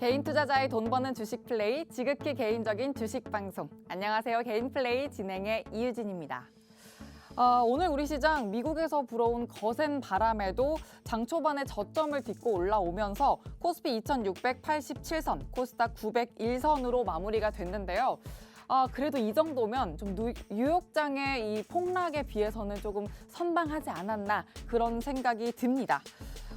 개인 투자자의 돈 버는 주식 플레이, 지극히 개인적인 주식 방송. 안녕하세요. 개인 플레이 진행의 이유진입니다. 오늘 우리 시장 미국에서 불어온 거센 바람에도 장 초반에 저점을 딛고 올라오면서 코스피 2687선, 코스닥 901선으로 마무리가 됐는데요. 그래도 이 정도면 좀 뉴욕장의 이 폭락에 비해서는 조금 선방하지 않았나 그런 생각이 듭니다.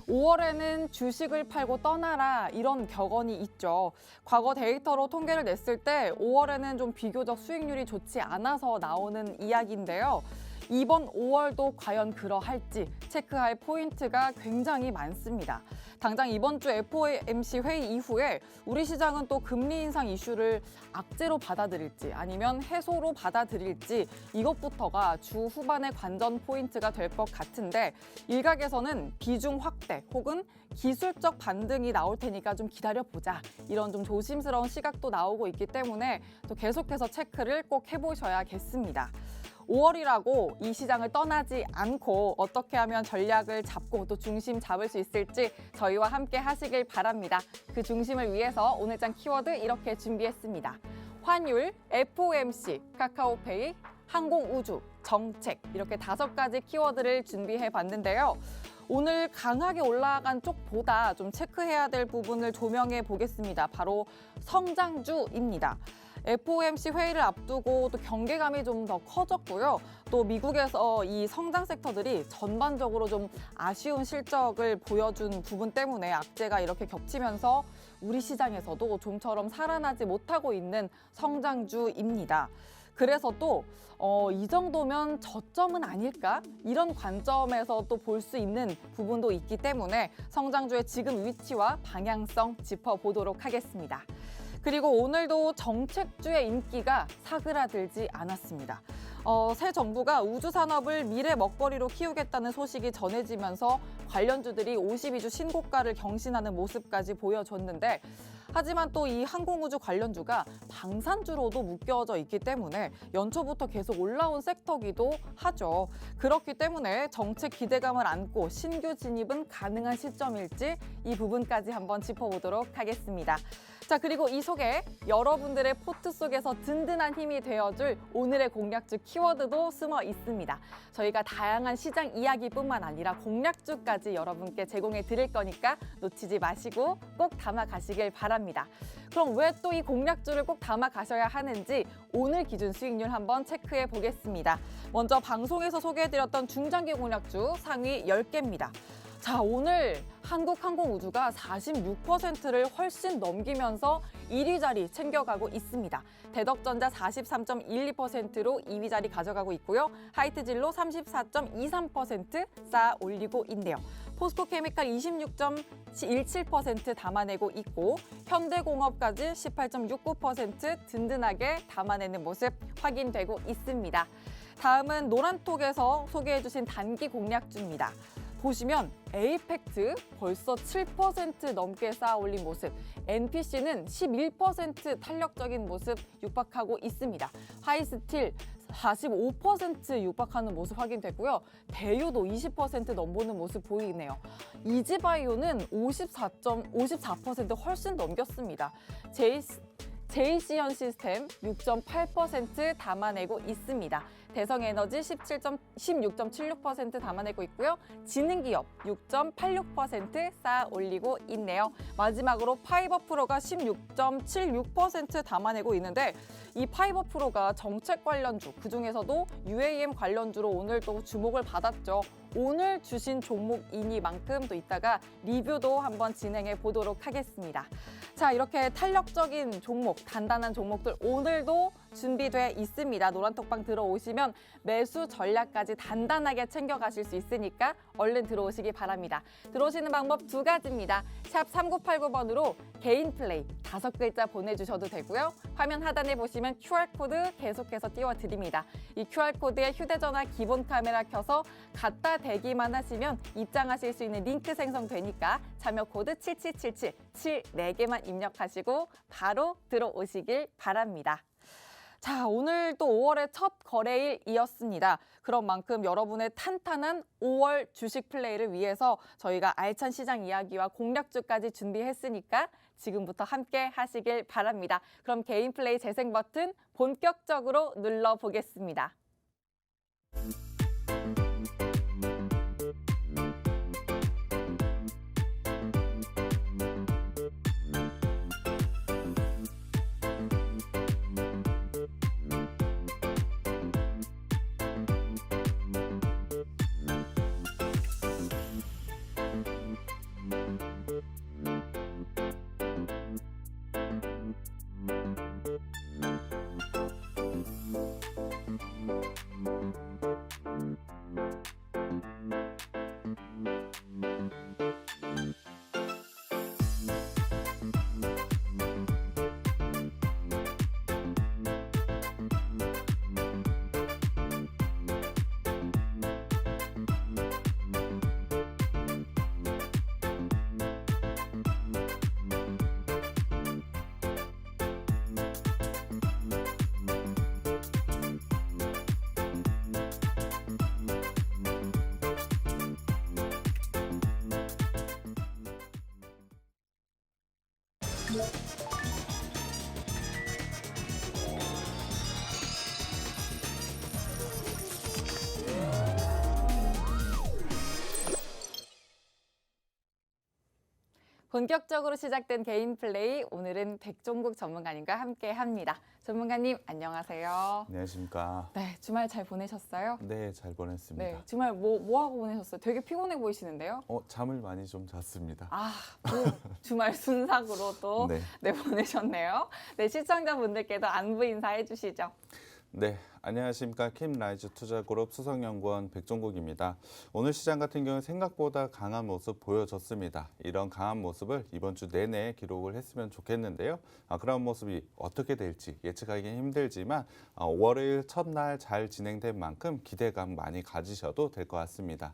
5월에는 주식을 팔고 떠나라 이런 격언이 있죠. 과거 데이터로 통계를 냈을 때 5월에는 좀 비교적 수익률이 좋지 않아서 나오는 이야기인데요. 이번 5월도 과연 그러할지 체크할 포인트가 굉장히 많습니다. 당장 이번 주 FOMC 회의 이후에 우리 시장은 또 금리 인상 이슈를 악재로 받아들일지 아니면 해소로 받아들일지 이것부터가 주 후반의 관전 포인트가 될 것 같은데 일각에서는 비중 확대 혹은 기술적 반등이 나올 테니까 좀 기다려보자 이런 좀 조심스러운 시각도 나오고 있기 때문에 또 계속해서 체크를 꼭 해보셔야겠습니다. 5월이라고 이 시장을 떠나지 않고 어떻게 하면 전략을 잡고 또 중심 잡을 수 있을지 저희와 함께 하시길 바랍니다. 그 중심을 위해서 오늘장 키워드 이렇게 준비했습니다. 환율, FOMC, 카카오페이, 항공우주, 정책 이렇게 5가지 키워드를 준비해 봤는데요. 오늘 강하게 올라간 쪽보다 좀 체크해야 될 부분을 조명해 보겠습니다. 바로 성장주입니다. FOMC 회의를 앞두고 또 경계감이 좀 더 커졌고요. 또 미국에서 이 성장 섹터들이 전반적으로 좀 아쉬운 실적을 보여준 부분 때문에 악재가 이렇게 겹치면서 우리 시장에서도 좀처럼 살아나지 못하고 있는 성장주입니다. 그래서 또 이 정도면 저점은 아닐까? 이런 관점에서 또 볼 수 있는 부분도 있기 때문에 성장주의 지금 위치와 방향성 짚어보도록 하겠습니다. 그리고 오늘도 정책주의 인기가 사그라들지 않았습니다. 새 정부가 우주산업을 미래 먹거리로 키우겠다는 소식이 전해지면서 관련주들이 52주 신고가를 경신하는 모습까지 보여줬는데 하지만 또 이 항공우주 관련주가 방산주로도 묶여져 있기 때문에 연초부터 계속 올라온 섹터기도 하죠. 그렇기 때문에 정책 기대감을 안고 신규 진입은 가능한 시점일지 이 부분까지 한번 짚어보도록 하겠습니다. 자, 그리고 이 속에 여러분들의 포트 속에서 든든한 힘이 되어줄 오늘의 공략주 키워드도 숨어 있습니다. 저희가 다양한 시장 이야기뿐만 아니라 공략주까지 여러분께 제공해 드릴 거니까 놓치지 마시고 꼭 담아 가시길 바랍니다. 그럼 왜 또 이 공략주를 꼭 담아 가셔야 하는지 오늘 기준 수익률 한번 체크해 보겠습니다. 먼저 방송에서 소개해드렸던 중장기 공략주 상위 10개입니다. 자, 오늘 한국항공우주가 46%를 훨씬 넘기면서 1위 자리 챙겨가고 있습니다. 대덕전자 43.12%로 2위 자리 가져가고 있고요. 하이트진로 34.23% 쌓아 올리고 있네요. 포스코케미칼 26.17% 담아내고 있고 현대공업까지 18.69% 든든하게 담아내는 모습 확인되고 있습니다. 다음은 노란톡에서 소개해주신 단기 공략주입니다. 보시면 에이펙트 벌써 7% 넘게 쌓아 올린 모습, NPC는 11% 탄력적인 모습 육박하고 있습니다. 하이스틸 45% 육박하는 모습 확인되고요. 대유도 20% 넘보는 모습 보이네요. 이지바이오는 54% 훨씬 넘겼습니다. JC현 시스템 6.8% 담아내고 있습니다. 대성에너지 16.76% 담아내고 있고요. 지능기업 6.86% 쌓아 올리고 있네요. 마지막으로 파이버프로가 16.76% 담아내고 있는데 이 파이버프로가 정책 관련주, 그중에서도 UAM 관련주로 오늘 또 주목을 받았죠. 오늘 주신 종목이니만큼 또 이따가 리뷰도 한번 진행해 보도록 하겠습니다. 자, 이렇게 탄력적인 종목, 단단한 종목들 오늘도 준비돼 있습니다. 노란톡방 들어오시면 매수 전략까지 단단하게 챙겨가실 수 있으니까 얼른 들어오시기 바랍니다. 들어오시는 방법 2가지입니다. 샵 3989번으로 개인 플레이 5글자 보내주셔도 되고요. 화면 하단에 보시면 QR코드 계속해서 띄워드립니다. 이 QR코드에 휴대전화 기본 카메라 켜서 갖다 대기만 하시면 입장하실 수 있는 링크 생성되니까 참여 코드 7777 7 4개만 입력하시고 바로 들어오시길 바랍니다. 자, 오늘 또 5월의 첫 거래일이었습니다. 그런 만큼 여러분의 탄탄한 5월 주식 플레이를 위해서 저희가 알찬 시장 이야기와 공략주까지 준비했으니까 지금부터 함께 하시길 바랍니다. 그럼 개인 플레이 재생 버튼 본격적으로 눌러보겠습니다. 본격적으로 시작된 개인 플레이, 오늘은 백종국 전문가님과 함께합니다. 전문가님, 안녕하세요. 안녕하십니까. 네, 주말 잘 보내셨어요? 네, 잘 보냈습니다. 네, 주말 뭐 하고 보내셨어요? 되게 피곤해 보이시는데요? 잠을 많이 좀 잤습니다. 또 주말 순삭으로 또 네. 보내셨네요. 네, 시청자분들께도 안부 인사해 주시죠. 네, 안녕하십니까. 킴라이즈 투자그룹 수석연구원 백종국입니다. 오늘 시장 같은 경우는 생각보다 강한 모습 보여줬습니다. 이런 강한 모습을 이번 주 내내 기록을 했으면 좋겠는데요. 그런 모습이 어떻게 될지 예측하기 힘들지만 월요일 첫날 잘 진행된 만큼 기대감 많이 가지셔도 될 것 같습니다.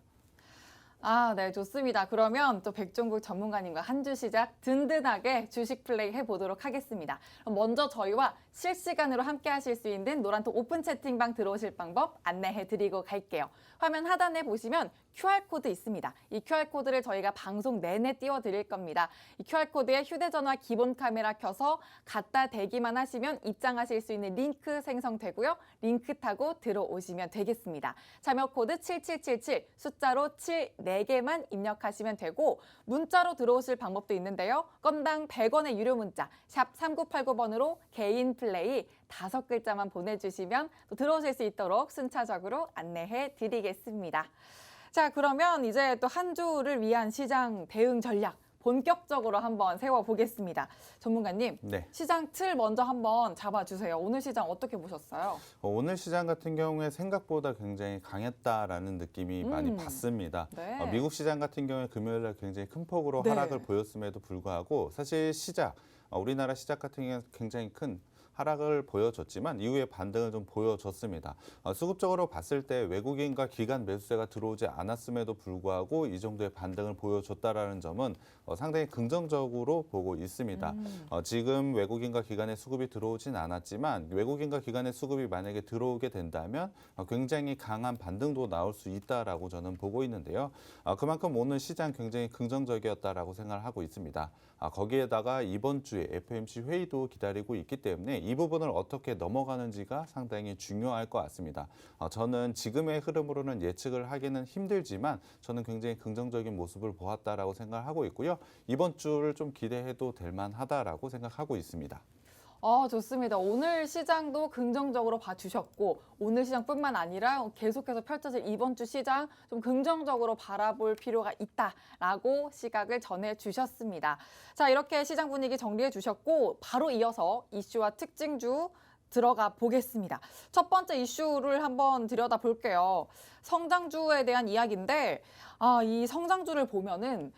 네, 좋습니다. 그러면 또 백종국 전문가님과 한 주 시작 든든하게 주식 플레이 해보도록 하겠습니다. 그럼 먼저 저희와 실시간으로 함께 하실 수 있는 노란톡 오픈 채팅방 들어오실 방법 안내해 드리고 갈게요. 화면 하단에 보시면 QR코드 있습니다. 이 QR코드를 저희가 방송 내내 띄워드릴 겁니다. 이 QR코드에 휴대전화 기본 카메라 켜서 갖다 대기만 하시면 입장하실 수 있는 링크 생성되고요. 링크 타고 들어오시면 되겠습니다. 참여 코드 7777 숫자로 7, 4개만 입력하시면 되고 문자로 들어오실 방법도 있는데요. 건당 100원의 유료 문자 샵 3989번으로 개인 플레이 5글자만 보내주시면 또 들어오실 수 있도록 순차적으로 안내해 드리겠습니다. 자, 그러면 이제 또 한 주를 위한 시장 대응 전략 본격적으로 한번 세워보겠습니다. 전문가님, 네. 시장 틀 먼저 한번 잡아주세요. 오늘 시장 어떻게 보셨어요? 오늘 시장 같은 경우에 생각보다 굉장히 강했다라는 느낌이 많이 받습니다. 네. 미국 시장 같은 경우에 금요일날 굉장히 큰 폭으로 네. 하락을 보였음에도 불구하고 사실 우리나라 시작 같은 경우에 굉장히 큰 하락을 보여줬지만 이후에 반등을 좀 보여줬습니다. 수급적으로 봤을 때 외국인과 기관 매수세가 들어오지 않았음에도 불구하고 이 정도의 반등을 보여줬다라는 점은 상당히 긍정적으로 보고 있습니다. 지금 외국인과 기관의 수급이 들어오진 않았지만 외국인과 기관의 수급이 만약에 들어오게 된다면 굉장히 강한 반등도 나올 수 있다라고 저는 보고 있는데요. 그만큼 오늘 시장 굉장히 긍정적이었다라고 생각을 하고 있습니다. 거기에다가 이번 주에 FOMC 회의도 기다리고 있기 때문에 이 부분을 어떻게 넘어가는지가 상당히 중요할 것 같습니다. 저는 지금의 흐름으로는 예측을 하기는 힘들지만 저는 굉장히 긍정적인 모습을 보았다라고 생각을 하고 있고요. 이번 주를 좀 기대해도 될 만하다라고 생각하고 있습니다. 좋습니다. 오늘 시장도 긍정적으로 봐주셨고 오늘 시장뿐만 아니라 계속해서 펼쳐질 이번 주 시장 좀 긍정적으로 바라볼 필요가 있다라고 시각을 전해주셨습니다. 자, 이렇게 시장 분위기 정리해 주셨고 바로 이어서 이슈와 특징주 들어가 보겠습니다. 첫 번째 이슈를 한번 들여다볼게요. 성장주에 대한 이야기인데 이 성장주를 보면은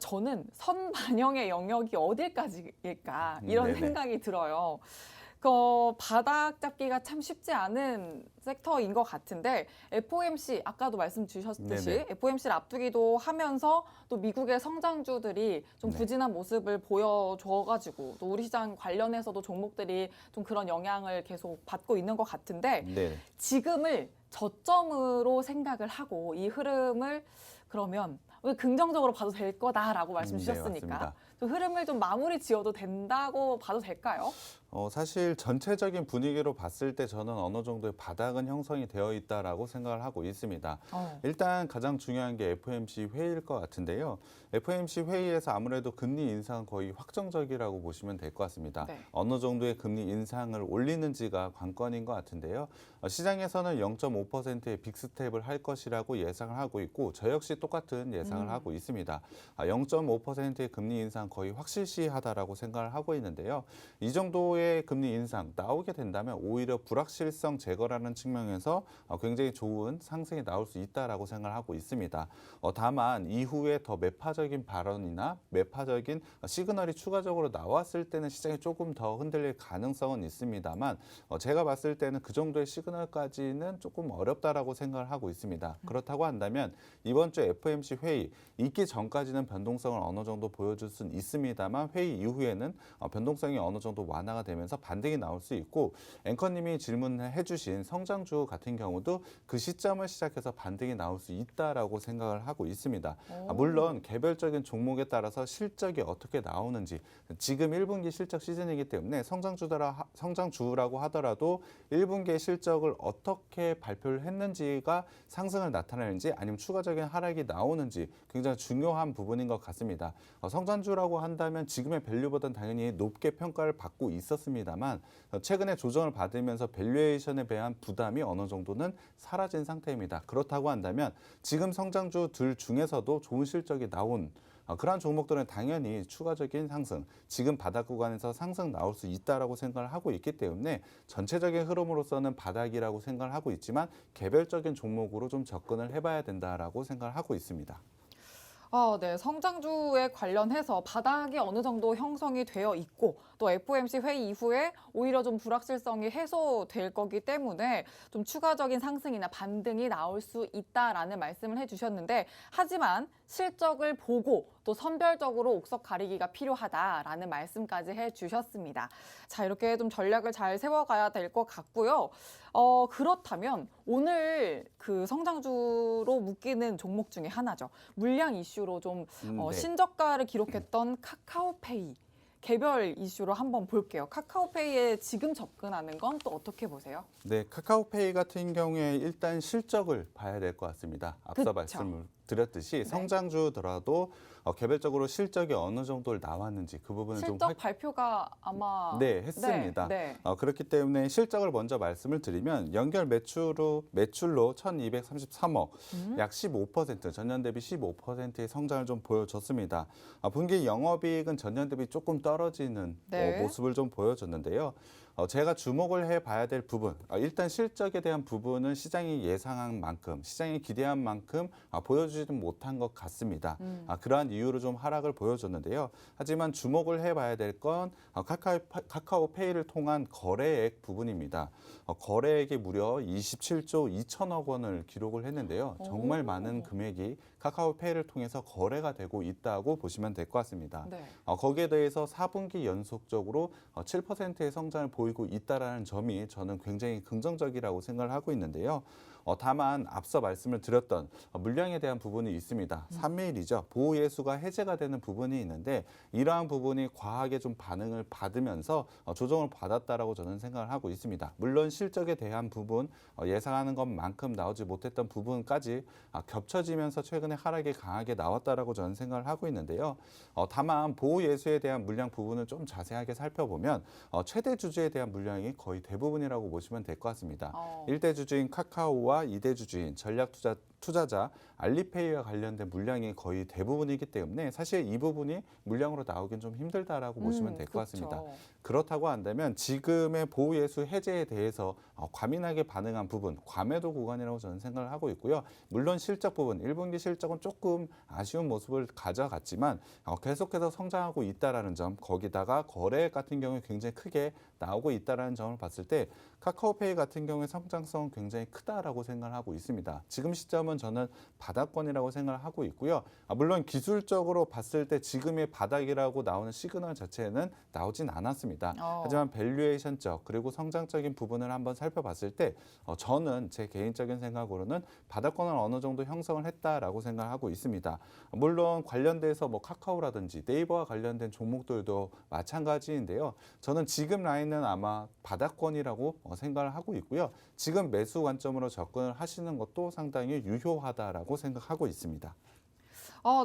저는 선반영의 영역이 어딜까지일까 이런 네네. 생각이 들어요. 바닥 잡기가 참 쉽지 않은 섹터인 것 같은데 FOMC 아까도 말씀 주셨듯이 네네. FOMC를 앞두기도 하면서 또 미국의 성장주들이 좀 네. 부진한 모습을 보여줘가지고 또 우리 시장 관련해서도 종목들이 좀 그런 영향을 계속 받고 있는 것 같은데 네. 지금을 저점으로 생각을 하고 이 흐름을 그러면 긍정적으로 봐도 될 거다라고 말씀 네, 주셨으니까 맞습니다. 그 흐름을 좀 마무리 지어도 된다고 봐도 될까요? 사실 전체적인 분위기로 봤을 때 저는 어느 정도의 바닥은 형성이 되어 있다라고 생각을 하고 있습니다. 일단 가장 중요한 게 FOMC 회의일 것 같은데요. FOMC 회의에서 아무래도 금리 인상은 거의 확정적이라고 보시면 될 것 같습니다. 네. 어느 정도의 금리 인상을 올리는지가 관건인 것 같은데요. 시장에서는 0.5%의 빅스텝을 할 것이라고 예상을 하고 있고 저 역시 똑같은 예상을 하고 있습니다. 0.5%의 금리 인상 거의 확실시하다라고 생각을 하고 있는데요. 이 정도의 금리 인상 나오게 된다면 오히려 불확실성 제거라는 측면에서 굉장히 좋은 상승이 나올 수 있다라고 생각을 하고 있습니다. 다만 이후에 더 매파적인 발언이나 매파적인 시그널이 추가적으로 나왔을 때는 시장이 조금 더 흔들릴 가능성은 있습니다만 제가 봤을 때는 그 정도의 시그널까지는 조금 어렵다라고 생각을 하고 있습니다. 그렇다고 한다면 이번 주 FOMC 회의 있기 전까지는 변동성을 어느 정도 보여줄 수는 있습니다만 회의 이후에는 변동성이 어느 정도 완화가 되면서 반등이 나올 수 있고 앵커님이 질문해 주신 성장주 같은 경우도 그 시점을 시작해서 반등이 나올 수 있다라고 생각을 하고 있습니다. 물론 개별적인 종목에 따라서 실적이 어떻게 나오는지 지금 1분기 실적 시즌이기 때문에 성장주라고 하더라도 1분기의 실적을 어떻게 발표를 했는지가 상승을 나타내는지 아니면 추가적인 하락이 나오는지 굉장히 중요한 부분인 것 같습니다. 성장주라고 한다면 지금의 밸류보다는 당연히 높게 평가를 받고 있었습니다만 최근에 조정을 받으면서 밸류에이션에 대한 부담이 어느 정도는 사라진 상태입니다. 그렇다고 한다면 지금 성장주들 중에서도 좋은 실적이 나온 그러한 종목들은 당연히 추가적인 상승, 지금 바닥 구간에서 상승 나올 수 있다라고 생각을 하고 있기 때문에 전체적인 흐름으로서는 바닥이라고 생각을 하고 있지만 개별적인 종목으로 좀 접근을 해봐야 된다라고 생각을 하고 있습니다. 네. 성장주에 관련해서 바닥이 어느 정도 형성이 되어 있고 또 FOMC 회의 이후에 오히려 좀 불확실성이 해소될 거기 때문에 좀 추가적인 상승이나 반등이 나올 수 있다라는 말씀을 해주셨는데 하지만 실적을 보고 또 선별적으로 옥석 가리기가 필요하다라는 말씀까지 해주셨습니다. 자, 이렇게 좀 전략을 잘 세워가야 될 것 같고요. 그렇다면 오늘 그 성장주로 묶이는 종목 중에 하나죠. 물량 이슈로 좀 네. 신저가를 기록했던 카카오페이. 개별 이슈로 한번 볼게요. 카카오페이에 지금 접근하는 건 또 어떻게 보세요? 네, 카카오페이 같은 경우에 일단 실적을 봐야 될 것 같습니다. 앞서 그쵸. 말씀을 드렸듯이 성장주더라도 개별적으로 실적이 어느 정도 나왔는지 그 부분을 좀 실적 발표가 아마 네, 했습니다. 네. 그렇기 때문에 실적을 먼저 말씀을 드리면 연결 매출로 1,233억, 약 15%, 전년 대비 15%의 성장을 좀 보여줬습니다. 분기 영업이익은 전년 대비 조금 떨어지는 네. 모습을 좀 보여줬는데요. 제가 주목을 해봐야 될 부분, 일단 실적에 대한 부분은 시장이 예상한 만큼, 시장이 기대한 만큼 보여주지 못한 것 같습니다. 그러한 이유로 좀 하락을 보여줬는데요. 하지만 주목을 해봐야 될 건 카카오페이를 통한 거래액 부분입니다. 거래액이 무려 27조 2천억 원을 기록을 했는데요. 정말 많은 금액이 카카오페이를 통해서 거래가 되고 있다고 보시면 될 것 같습니다. 네. 거기에 대해서 4분기 연속적으로 7%의 성장을 보이고 있다는 점이 저는 굉장히 긍정적이라고 생각을 하고 있는데요. 다만 앞서 말씀을 드렸던 물량에 대한 부분이 있습니다. 3일이죠. 보호예수가 해제가 되는 부분이 있는데 이러한 부분이 과하게 좀 반응을 받으면서 조정을 받았다라고 저는 생각을 하고 있습니다. 물론 실적에 대한 부분 예상하는 것만큼 나오지 못했던 부분까지 겹쳐지면서 최근에 하락이 강하게 나왔다라고 저는 생각을 하고 있는데요. 다만 보호예수에 대한 물량 부분을 좀 자세하게 살펴보면 최대 주주에 대한 물량이 거의 대부분이라고 보시면 될 것 같습니다. 1대 주주인 카카오와 2대 주주인 투자자 알리페이와 관련된 물량이 거의 대부분이기 때문에 사실 이 부분이 물량으로 나오긴 좀 힘들다라고 보시면 될 것 같습니다. 그렇죠. 그렇다고 한다면 지금의 보호예수 해제에 대해서 과민하게 반응한 부분, 과매도 구간이라고 저는 생각을 하고 있고요. 물론 실적 부분, 1분기 실적은 조금 아쉬운 모습을 가져갔지만 계속해서 성장하고 있다라는 점, 거기다가 거래액 같은 경우에 굉장히 크게 나오고 있다라는 점을 봤을 때 카카오페이 같은 경우에 성장성은 굉장히 크다라고 생각을 하고 있습니다. 지금 시점은 저는 바닥권이라고 생각을 하고 있고요. 물론 기술적으로 봤을 때 지금의 바닥이라고 나오는 시그널 자체는 나오진 않았습니다. 하지만 밸류에이션적 그리고 성장적인 부분을 한번 살펴봤을 때 저는 제 개인적인 생각으로는 바닥권을 어느 정도 형성을 했다라고 생각하고 있습니다. 물론 관련돼서 뭐 카카오라든지 네이버와 관련된 종목들도 마찬가지인데요. 저는 지금 라인은 아마 바닥권이라고 생각을 하고 있고요. 지금 매수 관점으로 접근을 하시는 것도 상당히 유효하다라고 생각하고 있습니다.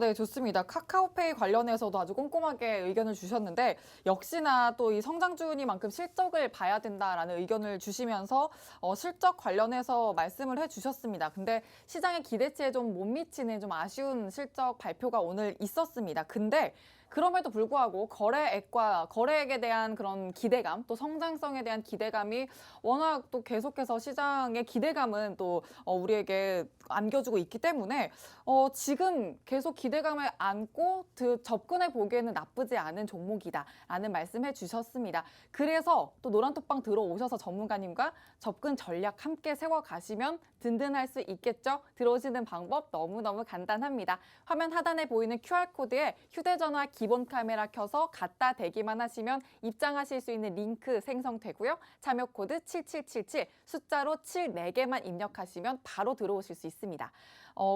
네, 좋습니다. 카카오페이 관련해서도 아주 꼼꼼하게 의견을 주셨는데 역시나 또 이 성장주니만큼 실적을 봐야 된다라는 의견을 주시면서 실적 관련해서 말씀을 해주셨습니다. 근데 시장의 기대치에 좀 못 미치는 좀 아쉬운 실적 발표가 오늘 있었습니다. 근데 그럼에도 불구하고 거래액과 거래액에 대한 그런 기대감, 또 성장성에 대한 기대감이 워낙 또 계속해서 시장의 기대감은 또 우리에게 안겨주고 있기 때문에 지금 계속 기대감을 안고 접근해 보기에는 나쁘지 않은 종목이다라는 말씀해 주셨습니다. 그래서 또 노란톡방 들어오셔서 전문가님과 접근 전략 함께 세워가시면 든든할 수 있겠죠? 들어오시는 방법 너무너무 간단합니다. 화면 하단에 보이는 QR코드에 휴대전화 기본 카메라 켜서 갖다 대기만 하시면 입장하실 수 있는 링크 생성되고요. 참여 코드 7777 숫자로 7 4개만 입력하시면 바로 들어오실 수 있습니다.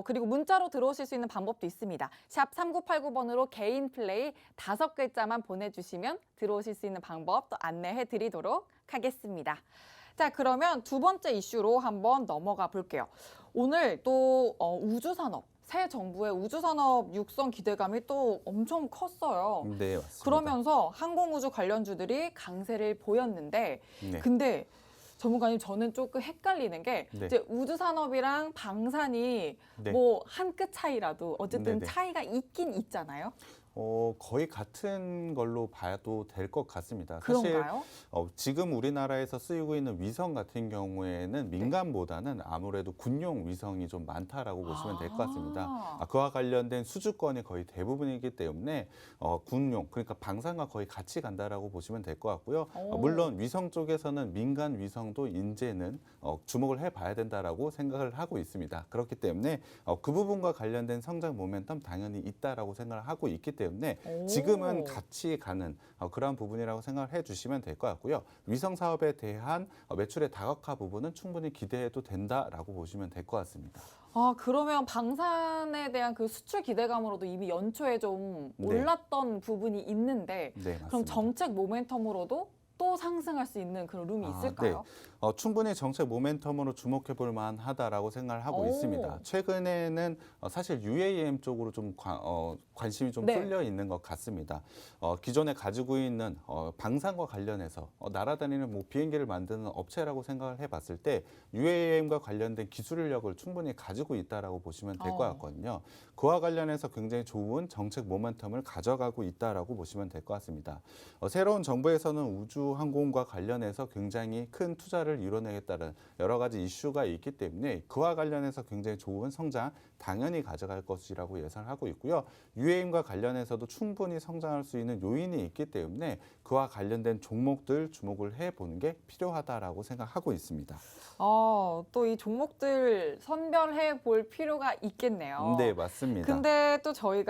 그리고 문자로 들어오실 수 있는 방법도 있습니다. 샵 3989번으로 개인 플레이 5글자만 보내주시면 들어오실 수 있는 방법 또 안내해 드리도록 하겠습니다. 자, 그러면 두 번째 이슈로 한번 넘어가 볼게요. 오늘 또 우주산업, 새 정부의 우주산업 육성 기대감이 또 엄청 컸어요. 네, 맞습니다. 그러면서 항공우주 관련주들이 강세를 보였는데 네. 근데 전문가님 저는 조금 헷갈리는 게 네. 이제 우주산업이랑 방산이 네. 뭐 한 끗 차이라도 어쨌든 네네. 차이가 있긴 있잖아요. 거의 같은 걸로 봐도 될 것 같습니다. 사실 그런가요? 지금 우리나라에서 쓰이고 있는 위성 같은 경우에는 민간보다는 아무래도 군용 위성이 좀 많다라고 보시면 될 것 같습니다. 그와 관련된 수주권이 거의 대부분이기 때문에 군용, 그러니까 방산과 거의 같이 간다라고 보시면 될 것 같고요. 물론 위성 쪽에서는 민간 위성도 이제는 주목을 해봐야 된다라고 생각을 하고 있습니다. 그렇기 때문에 그 부분과 관련된 성장 모멘텀 당연히 있다라고 생각을 하고 있기 때문에 지금은 같이 가는 그러한 부분이라고 생각을 해주시면 될 것 같고요. 위성 사업에 대한 매출의 다각화 부분은 충분히 기대해도 된다라고 보시면 될 것 같습니다. 그러면 방산에 대한 그 수출 기대감으로도 이미 연초에 좀 네. 올랐던 부분이 있는데 네, 맞습니다. 그럼 정책 모멘텀으로도 또 상승할 수 있는 그런 룸이 있을까요? 네. 충분히 정책 모멘텀으로 주목해 볼 만하다라고 생각을 하고 있습니다. 최근에는 사실 UAM 쪽으로 좀 관심이 좀 네. 쏠려 있는 것 같습니다. 기존에 가지고 있는 방산과 관련해서 날아다니는 뭐 비행기를 만드는 업체라고 생각을 해봤을 때 UAM과 관련된 기술력을 충분히 가지고 있다라고 보시면 될 것 같거든요. 그와 관련해서 굉장히 좋은 정책 모멘텀을 가져가고 있다라고 보시면 될 것 같습니다. 새로운 정부에서는 우주 항공과 관련해서 굉장히 큰 투자를 이뤄내겠다는 여러 가지 이슈가 있기 때문에 그와 관련해서 굉장히 좋은 성장 당연히 가져갈 것이라고 예상하고 있고요. UAM과 관련해서도 충분히 성장할 수 있는 요인이 있기 때문에 그와 관련된 종목들 주목을 해보는 게 필요하다라고 생각하고 있습니다. 또 이 종목들 선별해 볼 필요가 있겠네요. 네, 맞습니다. 근데 또 저희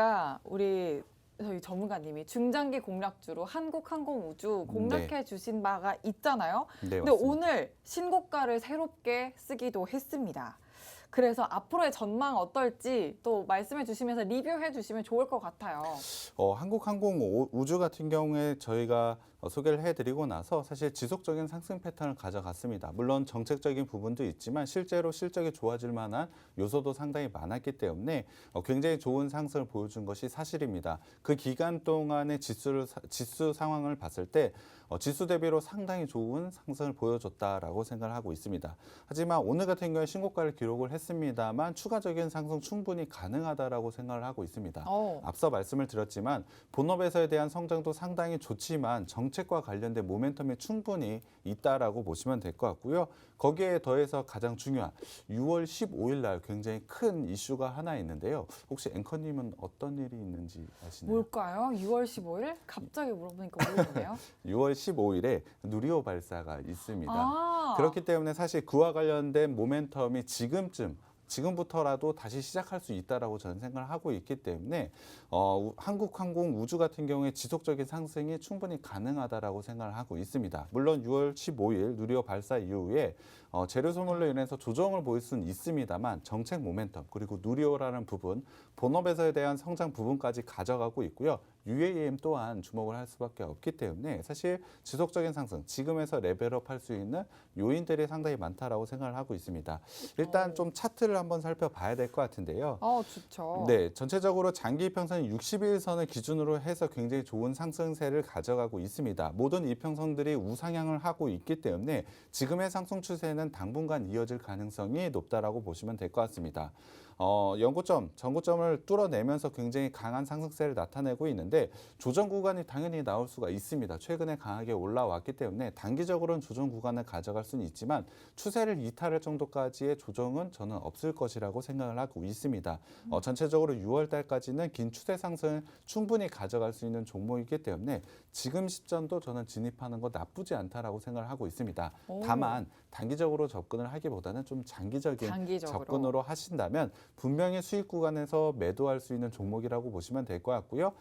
전문가님이 중장기 공략주로 한국항공우주 공략해 주신 바가 있잖아요. 네, 근데 맞습니다. 오늘 신고가를 새롭게 쓰기도 했습니다. 그래서 앞으로의 전망 어떨지 또 말씀해 주시면서 리뷰해 주시면 좋을 것 같아요. 한국항공우주 같은 경우에 저희가 소개를 해드리고 나서 사실 지속적인 상승 패턴을 가져갔습니다. 물론 정책적인 부분도 있지만 실제로 실적이 좋아질 만한 요소도 상당히 많았기 때문에 굉장히 좋은 상승을 보여준 것이 사실입니다. 그 기간 동안의 지수 상황을 봤을 때 지수 대비로 상당히 좋은 상승을 보여줬다라고 생각을 하고 있습니다. 하지만 오늘 같은 경우에 신고가를 기록을 했습니다만 추가적인 상승 충분히 가능하다라고 생각을 하고 있습니다. 앞서 말씀을 드렸지만 본업에서에 대한 성장도 상당히 좋지만 정책과 관련된 모멘텀이 충분히 있다라고 보시면 될 것 같고요. 거기에 더해서 가장 중요한 6월 15일 날 굉장히 큰 이슈가 하나 있는데요. 혹시 앵커님은 어떤 일이 있는지 아시나요? 뭘까요? 6월 15일? 갑자기 물어보니까 모르겠네요. 6월 15일에 누리호 발사가 있습니다. 아, 그렇기 때문에 사실 그와 관련된 모멘텀이 지금부터라도 다시 시작할 수 있다라고 저는 생각을 하고 있기 때문에 한국항공 우주 같은 경우에 지속적인 상승이 충분히 가능하다라고 생각을 하고 있습니다. 물론 6월 15일 누리호 발사 이후에 재료 소멸로 인해서 조정을 보일 수는 있습니다만 정책 모멘텀 그리고 누리호라는 부분 본업에서에 대한 성장 부분까지 가져가고 있고요. UAM 또한 주목을 할 수밖에 없기 때문에 사실 지속적인 상승, 지금에서 레벨업 할 수 있는 요인들이 상당히 많다라고 생각을 하고 있습니다. 일단 좀 차트를 한번 살펴봐야 될 것 같은데요. 좋죠. 네, 전체적으로 장기 이평선 60일선을 기준으로 해서 굉장히 좋은 상승세를 가져가고 있습니다. 모든 이평선들이 우상향을 하고 있기 때문에 지금의 상승 추세는 당분간 이어질 가능성이 높다라고 보시면 될 것 같습니다. 연고점, 전고점을 뚫어내면서 굉장히 강한 상승세를 나타내고 있는데 조정 구간이 당연히 나올 수가 있습니다. 최근에 강하게 올라왔기 때문에 단기적으로는 조정 구간을 가져갈 수는 있지만 추세를 이탈할 정도까지의 조정은 저는 없을 것이라고 생각을 하고 있습니다. 전체적으로 6월 달까지는 긴 추세 상승을 충분히 가져갈 수 있는 종목이기 때문에 지금 시점도 저는 진입하는 거 나쁘지 않다라고 생각을 하고 있습니다. 다만 단기적으로 접근을 하기보다는 좀 장기적인 장기적으로. 접근으로 하신다면 분명히 수익 구간에서 매도할 수 있는 종목이라고 보시면 될 것 같고요.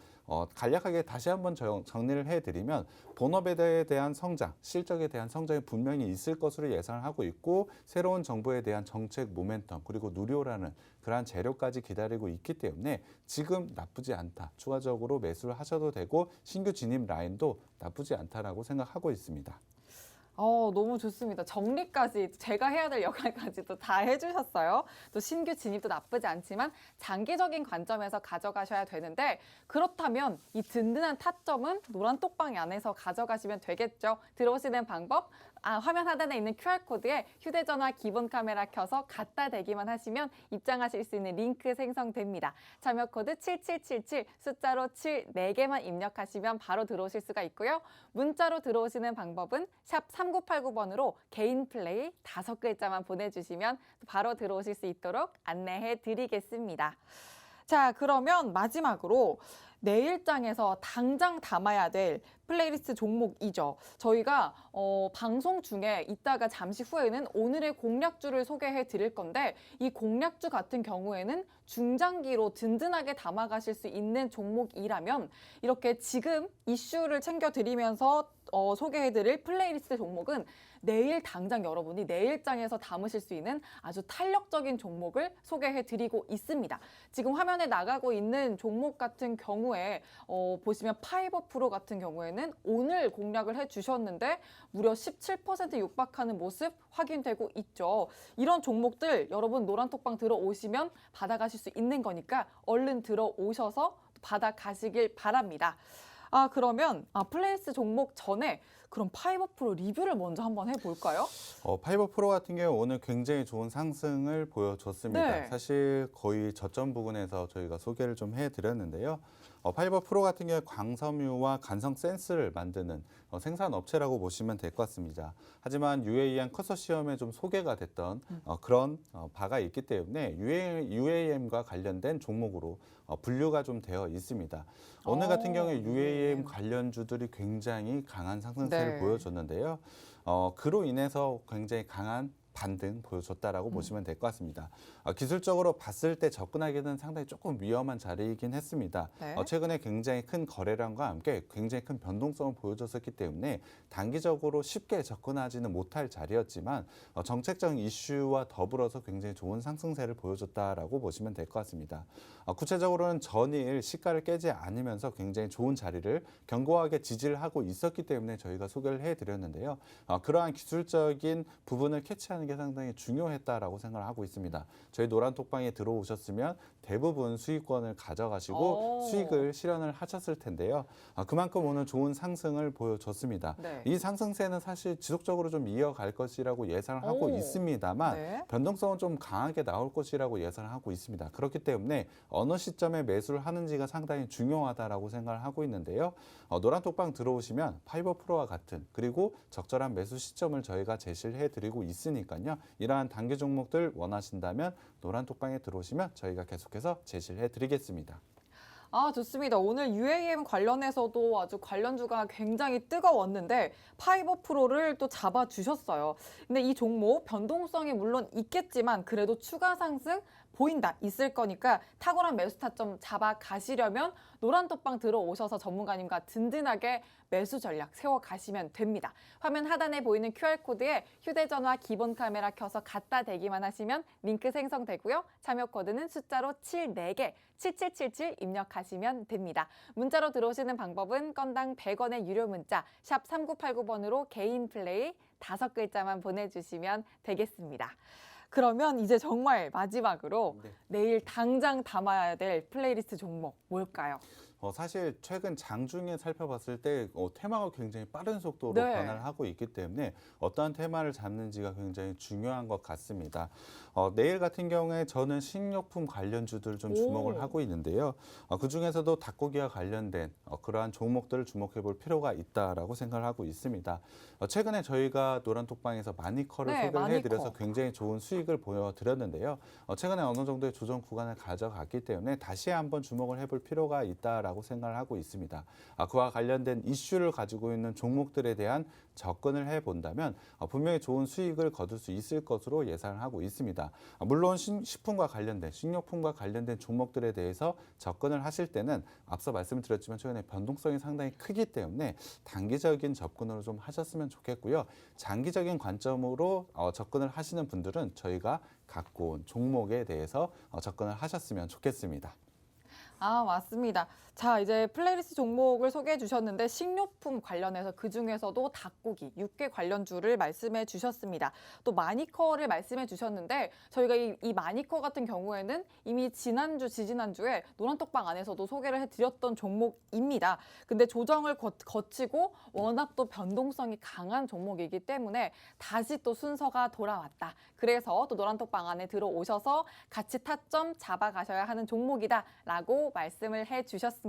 간략하게 다시 한번 정리를 해드리면 본업에 대한 성장, 실적에 대한 성장이 분명히 있을 것으로 예상을 하고 있고 새로운 정부에 대한 정책 모멘텀 그리고 누리호라는 그러한 재료까지 기다리고 있기 때문에 지금 나쁘지 않다. 추가적으로 매수를 하셔도 되고 신규 진입 라인도 나쁘지 않다라고 생각하고 있습니다. 너무 좋습니다. 정리까지 제가 해야 될 역할까지도 다 해주셨어요. 또 신규 진입도 나쁘지 않지만 장기적인 관점에서 가져가셔야 되는데 그렇다면 이 든든한 타점은 노란 똑방이 안에서 가져가시면 되겠죠. 들어오시는 방법 화면 하단에 있는 QR코드에 휴대전화 기본 카메라 켜서 갖다 대기만 하시면 입장하실 수 있는 링크 생성됩니다. 참여 코드 7777 숫자로 7 4개만 입력하시면 바로 들어오실 수가 있고요. 문자로 들어오시는 방법은 샵 3989번으로 개인 플레이 5글자만 보내주시면 바로 들어오실 수 있도록 안내해 드리겠습니다. 자, 그러면 마지막으로 내일장에서 당장 담아야 될 플레이리스트 종목이죠. 저희가 방송 중에 이따가 잠시 후에는 오늘의 공략주를 소개해 드릴 건데 이 공략주 같은 경우에는 중장기로 든든하게 담아가실 수 있는 종목이라면 이렇게 지금 이슈를 챙겨드리면서 소개해드릴 플레이리스트 종목은 내일 당장 여러분이 내일장에서 담으실 수 있는 아주 탄력적인 종목을 소개해드리고 있습니다. 지금 화면에 나가고 있는 종목 같은 경우에 보시면 파이버프로 같은 경우에는 오늘 공략을 해주셨는데 무려 17% 육박하는 모습 확인되고 있죠. 이런 종목들 여러분 노란톡방 들어오시면 받아가실 수 있는 거니까 얼른 들어오셔서 받아가시길 바랍니다. 그러면 플레이스 종목 전에 그럼 파이버프로 리뷰를 먼저 한번 해볼까요? 파이버프로 같은 경우 오늘 굉장히 좋은 상승을 보여줬습니다. 네. 사실 거의 저점 부근에서 저희가 소개를 좀 해드렸는데요. 파이버프로 같은 경우 광섬유와 간성 센스를 만드는 생산 업체라고 보시면 될 것 같습니다. 하지만 UAM 컨소시엄에 좀 소개가 됐던 그런 바가 있기 때문에 UAM과 관련된 종목으로 분류가 좀 되어 있습니다. 오늘 같은 경우에 UAM 관련주들이 굉장히 강한 상승세를 네. 보여줬는데요. 그로 인해서 굉장히 강한 반등 보여줬다라고 보시면 될 것 같습니다. 기술적으로 봤을 때 접근하기는 상당히 조금 위험한 자리이긴 했습니다. 네. 최근에 굉장히 큰 거래량과 함께 굉장히 큰 변동성을 보여줬었기 때문에 단기적으로 쉽게 접근하지는 못할 자리였지만 정책적 이슈와 더불어서 굉장히 좋은 상승세를 보여줬다라고 보시면 될 것 같습니다. 구체적으로는 전일 시가를 깨지 않으면서 굉장히 좋은 자리를 견고하게 지지를 하고 있었기 때문에 저희가 소개를 해드렸는데요. 그러한 기술적인 부분을 캐치하는 게 상당히 중요했다라고 생각을 하고 있습니다. 저희 노란톡방에 들어오셨으면 대부분 수익권을 가져가시고 수익을 실현을 하셨을 텐데요. 그만큼 오늘 좋은 상승을 보여줬습니다. 네. 이 상승세는 사실 지속적으로 좀 이어갈 것이라고 예상을 하고 있습니다만 네. 변동성은 좀 강하게 나올 것이라고 예상을 하고 있습니다. 그렇기 때문에 어느 시점에 매수를 하는지가 상당히 중요하다라고 생각을 하고 있는데요. 노란톡방 들어오시면 파이버 프로와 같은 그리고 적절한 매수 시점을 저희가 제시를 해드리고 있으니까요. 이러한 단기 종목들 원하신다면 노란톡방에 들어오시면 저희가 계속해서 제시를 해드리겠습니다. 좋습니다. 오늘 UAM 관련해서도 아주 관련주가 굉장히 뜨거웠는데 파이버 프로를 또 잡아주셨어요. 근데 이 종목 변동성이 물론 있겠지만 그래도 추가 상승 보인다, 있을 거니까 탁월한 매수 타점 잡아가시려면 노란톡방 들어오셔서 전문가님과 든든하게 매수 전략 세워가시면 됩니다. 화면 하단에 보이는 QR코드에 휴대전화 기본 카메라 켜서 갖다 대기만 하시면 링크 생성되고요. 참여 코드는 숫자로 74개, 7777 입력하시면 됩니다. 문자로 들어오시는 방법은 건당 100원의 유료 문자 샵 3989번으로 개인 플레이 5글자만 보내주시면 되겠습니다. 그러면 이제 정말 마지막으로 내일 당장 담아야 될 플레이리스트 종목 뭘까요? 사실 최근 장중에 살펴봤을 때 테마가 굉장히 빠른 속도로 네. 변화를 하고 있기 때문에 어떠한 테마를 잡는지가 굉장히 중요한 것 같습니다. 내일 같은 경우에 저는 식료품 관련주들 좀 주목을 하고 있는데요. 그중에서도 닭고기와 관련된 그러한 종목들을 주목해 볼 필요가 있다라고 생각을 하고 있습니다. 최근에 저희가 노란톡방에서 마니커를 네, 소개를 해드려서 마니커. 굉장히 좋은 수익을 보여드렸는데요. 최근에 어느 정도의 조정 구간을 가져갔기 때문에 다시 한번 주목을 해볼 필요가 있다라고 생각을 하고 있습니다. 그와 관련된 이슈를 가지고 있는 종목들에 대한 접근을 해본다면 분명히 좋은 수익을 거둘 수 있을 것으로 예상을 하고 있습니다. 물론 식품과 관련된, 식료품과 관련된 종목들에 대해서 접근을 하실 때는 앞서 말씀을 드렸지만 최근에 변동성이 상당히 크기 때문에 단기적인 접근으로 좀 하셨으면 좋겠고요. 장기적인 관점으로 접근을 하시는 분들은 저희가 갖고 온 종목에 대해서 접근을 하셨으면 좋겠습니다. 맞습니다. 자, 이제 플레이리스트 종목을 소개해 주셨는데 식료품 관련해서 그중에서도 닭고기, 육개 관련주를 말씀해 주셨습니다. 또 마니커를 말씀해 주셨는데 저희가 이 마니커 같은 경우에는 이미 지난주, 지지난주에 노란톡방 안에서도 소개를 해드렸던 종목입니다. 근데 조정을 거치고 워낙 또 변동성이 강한 종목이기 때문에 다시 또 순서가 돌아왔다. 그래서 또 노란톡방 안에 들어오셔서 같이 타점 잡아가셔야 하는 종목이다라고 말씀을 해주셨습니다.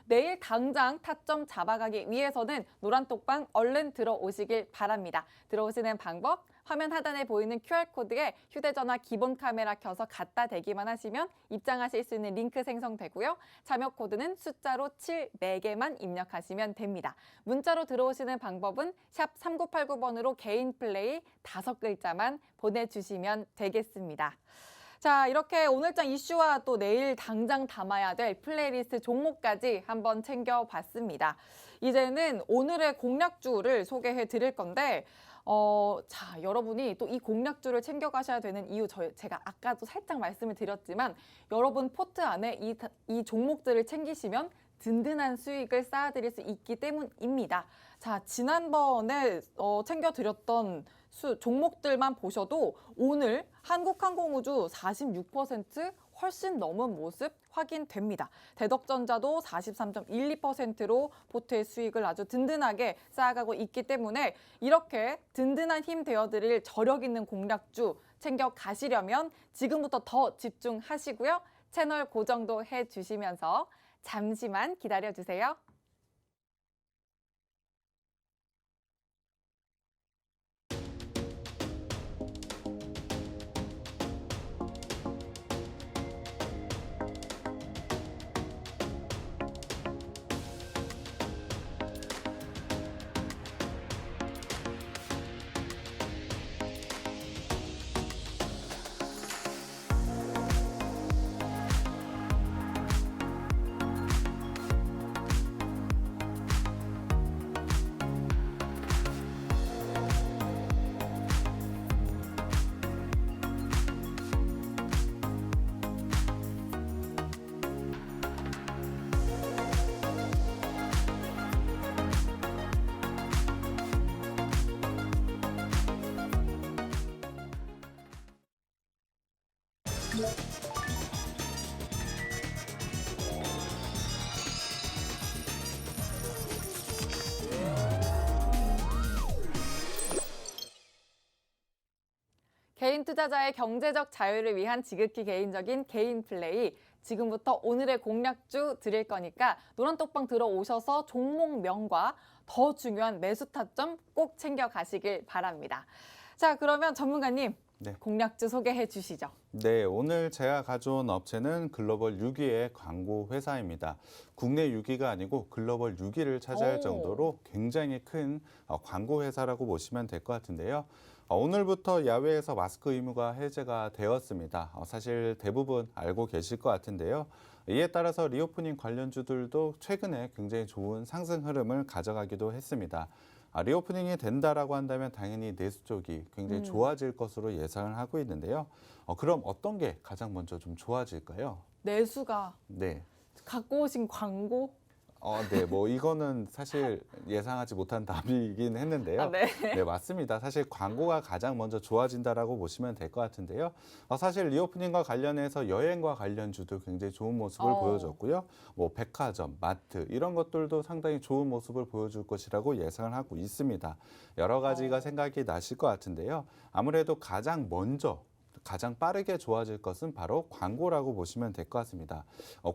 내일 당장 타점 잡아가기 위해서는 노란톡방 얼른 들어오시길 바랍니다. 들어오시는 방법 화면 하단에 보이는 QR코드에 휴대전화 기본 카메라 켜서 갖다 대기만 하시면 입장하실 수 있는 링크 생성되고요. 참여 코드는 숫자로 74개만 입력하시면 됩니다. 문자로 들어오시는 방법은 샵 3989번으로 개인 플레이 5글자만 보내주시면 되겠습니다. 자, 이렇게 오늘장 이슈와 또 내일 당장 담아야 될 플레이리스트 종목까지 한번 챙겨봤습니다. 이제는 오늘의 공략주를 소개해 드릴 건데 자, 여러분이 또 이 공략주를 챙겨가셔야 되는 이유 제가 아까도 살짝 말씀을 드렸지만 여러분 포트 안에 이 종목들을 챙기시면 든든한 수익을 쌓아드릴 수 있기 때문입니다. 자, 지난번에 챙겨드렸던 종목들만 보셔도 오늘 한국항공우주 46% 훨씬 넘은 모습 확인됩니다. 대덕전자도 43.12%로 포트의 수익을 아주 든든하게 쌓아가고 있기 때문에 이렇게 든든한 힘 되어드릴 저력 있는 공략주 챙겨가시려면 지금부터 더 집중하시고요. 채널 고정도 해주시면서 잠시만 기다려주세요. 개인 투자자의 경제적 자유를 위한 지극히 개인적인 개인 플레이. 지금부터 오늘의 공략주 드릴 거니까 노란톡방 들어오셔서 종목명과 더 중요한 매수 타점 꼭 챙겨 가시길 바랍니다. 자, 그러면 전문가님 네. 공략주 소개해 주시죠. 네, 오늘 제가 가져온 업체는 글로벌 6위의 광고 회사입니다. 국내 6위가 아니고 글로벌 6위를 차지할 오. 정도로 굉장히 큰 광고 회사라고 보시면 될 것 같은데요. 오늘부터 야외에서 마스크 의무가 해제가 되었습니다. 사실 대부분 알고 계실 것 같은데요. 이에 따라서 리오프닝 관련주들도 최근에 굉장히 좋은 상승 흐름을 가져가기도 했습니다. 리오프닝이 된다라고 한다면 당연히 내수 쪽이 굉장히 좋아질 것으로 예상을 하고 있는데요. 그럼 어떤 게 가장 먼저 좀 좋아질까요? 내수가 네. 갖고 오신 광고? 네, 뭐 이거는 사실 예상하지 못한 답이긴 했는데요. 아, 네. 네, 맞습니다. 사실 광고가 가장 먼저 좋아진다라고 보시면 될 것 같은데요. 사실 리오프닝과 관련해서 여행과 관련주도 굉장히 좋은 모습을 보여줬고요. 뭐 백화점, 마트 이런 것들도 상당히 좋은 모습을 보여줄 것이라고 예상을 하고 있습니다. 여러 가지가 생각이 나실 것 같은데요. 아무래도 가장 빠르게 좋아질 것은 바로 광고라고 보시면 될 것 같습니다.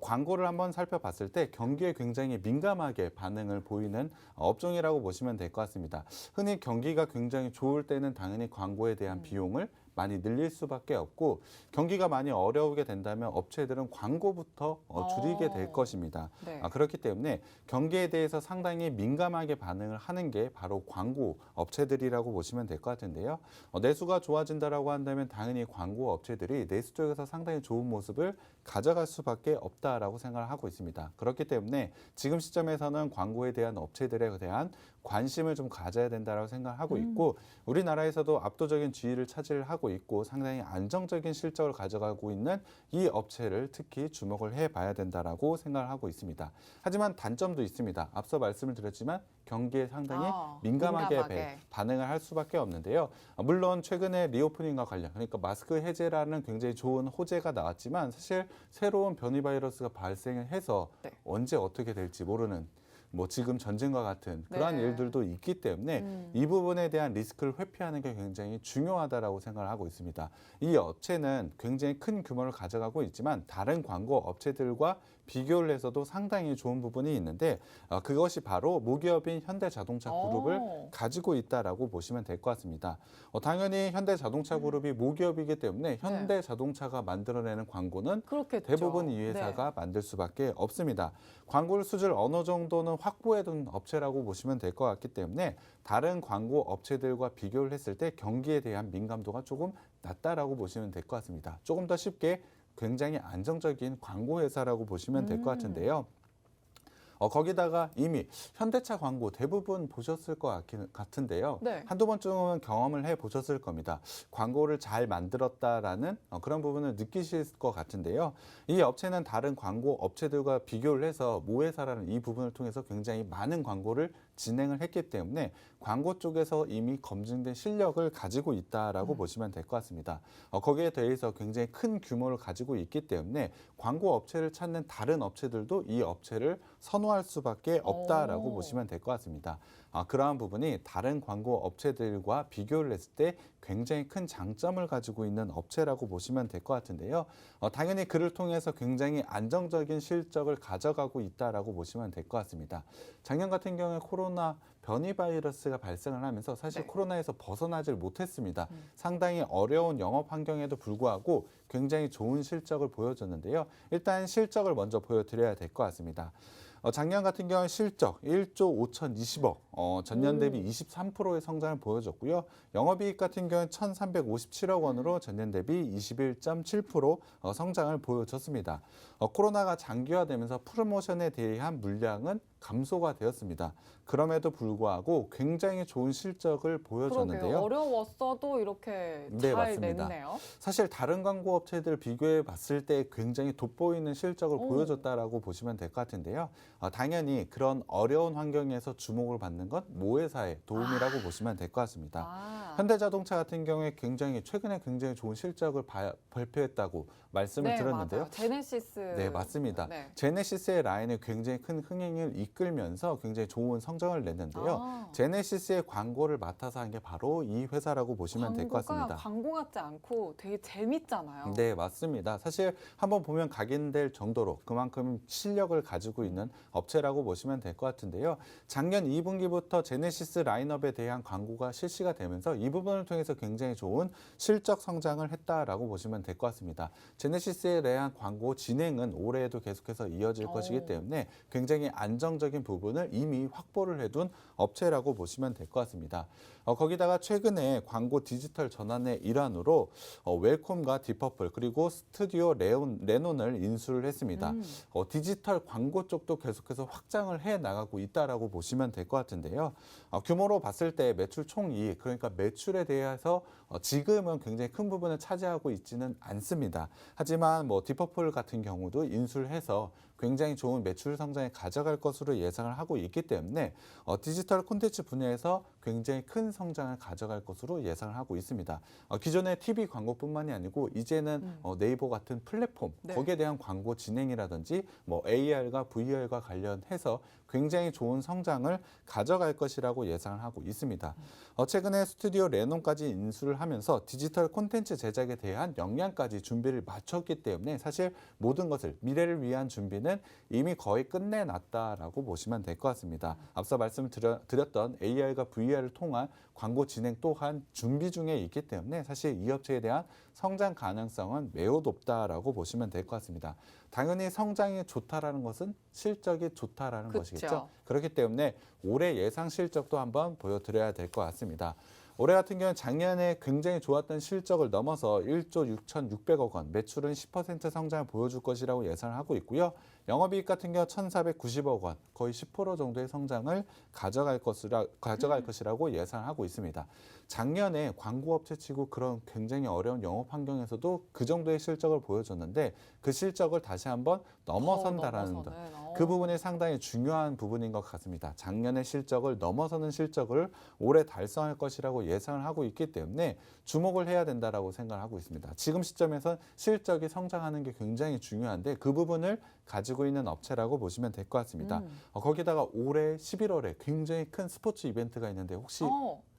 광고를 한번 살펴봤을 때 경기에 굉장히 민감하게 반응을 보이는 업종이라고 보시면 될 것 같습니다. 흔히 경기가 굉장히 좋을 때는 당연히 광고에 대한 비용을 많이 늘릴 수밖에 없고 경기가 많이 어려우게 된다면 업체들은 광고부터 줄이게 될 것입니다. 네. 그렇기 때문에 경기에 대해서 상당히 민감하게 반응을 하는 게 바로 광고 업체들이라고 보시면 될 것 같은데요. 내수가 좋아진다라고 한다면 당연히 광고 업체들이 내수 쪽에서 상당히 좋은 모습을 가져갈 수밖에 없다라고 생각을 하고 있습니다. 그렇기 때문에 지금 시점에서는 광고에 대한 업체들에 대한 관심을 좀 가져야 된다라고 생각하고 있고 우리나라에서도 압도적인 지위를 차지하고 있고 상당히 안정적인 실적을 가져가고 있는 이 업체를 특히 주목을 해봐야 된다라고 생각을 하고 있습니다. 하지만 단점도 있습니다. 앞서 말씀을 드렸지만 경기에 상당히 민감하게 반응을 할 수밖에 없는데요. 물론 최근에 리오프닝과 관련 그러니까 마스크 해제라는 굉장히 좋은 호재가 나왔지만 사실 새로운 변이 바이러스가 발생해서 언제 어떻게 될지 모르는 뭐 지금 전쟁과 같은 그러한 일들도 있기 때문에 이 부분에 대한 리스크를 회피하는 게 굉장히 중요하다라고 생각을 하고 있습니다. 이 업체는 굉장히 큰 규모를 가져가고 있지만 다른 광고 업체들과 비교를 해서도 상당히 좋은 부분이 있는데 그것이 바로 모기업인 현대자동차 그룹을 가지고 있다라고 보시면 될 것 같습니다. 당연히 현대자동차 그룹이 모기업이기 때문에 현대자동차가 만들어내는 광고는 그렇겠죠. 대부분 이 회사가 만들 수밖에 없습니다. 광고를 수주를 어느 정도는 확보해둔 업체라고 보시면 될 것 같기 때문에 다른 광고 업체들과 비교를 했을 때 경기에 대한 민감도가 조금 낮다라고 보시면 될 것 같습니다. 조금 더 쉽게 굉장히 안정적인 광고 회사라고 보시면 될 것 같은데요. 거기다가 이미 현대차 광고 대부분 보셨을 것 같은데요. 네. 한두 번쯤은 경험을 해보셨을 겁니다. 광고를 잘 만들었다라는 그런 부분을 느끼실 것 같은데요. 이 업체는 다른 광고 업체들과 비교를 해서 모회사라는 이 부분을 통해서 굉장히 많은 광고를 진행을 했기 때문에 광고 쪽에서 이미 검증된 실력을 가지고 있다라고 보시면 될 것 같습니다. 거기에 대해서 굉장히 큰 규모를 가지고 있기 때문에 광고 업체를 찾는 다른 업체들도 이 업체를 선호할 수밖에 없다라고 보시면 될 것 같습니다. 그러한 부분이 다른 광고 업체들과 비교를 했을 때 굉장히 큰 장점을 가지고 있는 업체라고 보시면 될 것 같은데요. 당연히 그를 통해서 굉장히 안정적인 실적을 가져가고 있다라고 보시면 될 것 같습니다. 작년 같은 경우에 코로나 변이 바이러스가 발생을 하면서 사실 코로나에서 벗어나질 못했습니다. 상당히 어려운 영업 환경에도 불구하고 굉장히 좋은 실적을 보여줬는데요. 일단 실적을 먼저 보여드려야 될 것 같습니다. 작년 같은 경우는 실적 1조 5,020억, 전년 대비 23%의 성장을 보여줬고요. 영업이익 같은 경우는 1,357억 원으로 전년 대비 21.7% 성장을 보여줬습니다. 코로나가 장기화되면서 프로모션에 대한 물량은 감소가 되었습니다. 그럼에도 불구하고 굉장히 좋은 실적을 보여줬는데요. 그러게요. 어려웠어도 이렇게 잘 맞습니다. 냈네요. 사실 다른 광고 업체들 비교해 봤을 때 굉장히 돋보이는 실적을 보여줬다라고 보시면 될 것 같은데요. 당연히 그런 어려운 환경에서 주목을 받는 건 모회사의 도움이라고 보시면 될 것 같습니다. 아. 현대자동차 같은 경우에 최근에 굉장히 좋은 실적을 발표했다고 말씀을 네, 드렸는데요. 맞아요. 제네시스. 네, 맞습니다. 네. 제네시스의 라인이 굉장히 큰 흥행을 이끌면서 굉장히 좋은 성적을 냈는데요. 아. 제네시스의 광고를 맡아서 한 게 바로 이 회사라고 보시면 될 것 광고가 같습니다. 광고 같지 않고 되게 재밌잖아요. 네, 맞습니다. 사실 한번 보면 각인될 정도로 그만큼 실력을 가지고 있는 업체라고 보시면 될 것 같은데요. 작년 2분기부터 제네시스 라인업에 대한 광고가 실시가 되면서 이 부분을 통해서 굉장히 좋은 실적 성장을 했다라고 보시면 될 것 같습니다. 제네시스에 대한 광고 진행은 올해에도 계속해서 이어질 것이기 때문에 굉장히 안정적인 부분을 이미 확보를 해둔 업체라고 보시면 될 것 같습니다. 거기다가 최근에 광고 디지털 전환의 일환으로 웰콤과 디퍼플 그리고 스튜디오 레논을 인수를 했습니다. 디지털 광고 쪽도 계속해서 확장을 해 나가고 있다라고 보시면 될 것 같은데요. 규모로 봤을 때 매출 총이익 그러니까 매출에 대해서 지금은 굉장히 큰 부분을 차지하고 있지는 않습니다. 하지만 디퍼플 같은 경우도 인수를 해서 굉장히 좋은 매출 성장에 가져갈 것으로 예상을 하고 있기 때문에 디지털 콘텐츠 분야에서 굉장히 큰 성장을 가져갈 것으로 예상을 하고 있습니다. 기존의 TV 광고뿐만이 아니고 이제는 네이버 같은 플랫폼 네. 거기에 대한 광고 진행이라든지 AR과 VR과 관련해서 굉장히 좋은 성장을 가져갈 것이라고 예상을 하고 있습니다. 최근에 스튜디오 레논까지 인수를 하면서 디지털 콘텐츠 제작에 대한 역량까지 준비를 마쳤기 때문에 사실 모든 것을 미래를 위한 준비는 이미 거의 끝내놨다라고 보시면 될 것 같습니다. 앞서 말씀드렸던 AR과 VR을 통한 광고 진행 또한 준비 중에 있기 때문에 사실 이 업체에 대한 성장 가능성은 매우 높다라고 보시면 될 것 같습니다. 당연히 성장이 좋다라는 것은 실적이 좋다라는 그쵸. 것이겠죠. 그렇기 때문에 올해 예상 실적도 한번 보여드려야 될 것 같습니다. 올해 같은 경우는 작년에 굉장히 좋았던 실적을 넘어서 1조 6,600억 원, 매출은 10% 성장을 보여줄 것이라고 예상을 하고 있고요. 영업이익 같은 경우 1,490억 원, 거의 10% 정도의 성장을 가져갈 것이라고 예상하고 있습니다. 작년에 광고업체치고 그런 굉장히 어려운 영업 환경에서도 그 정도의 실적을 보여줬는데 그 실적을 다시 한번 넘어선다라는 것. 그 부분이 상당히 중요한 부분인 것 같습니다. 작년의 실적을 넘어서는 실적을 올해 달성할 것이라고 예상을 하고 있기 때문에 주목을 해야 된다라고 생각을 하고 있습니다. 지금 시점에선 실적이 성장하는 게 굉장히 중요한데 그 부분을 가지고 있는 업체라고 보시면 될 것 같습니다. 거기다가 올해 11월에 굉장히 큰 스포츠 이벤트가 있는데 혹시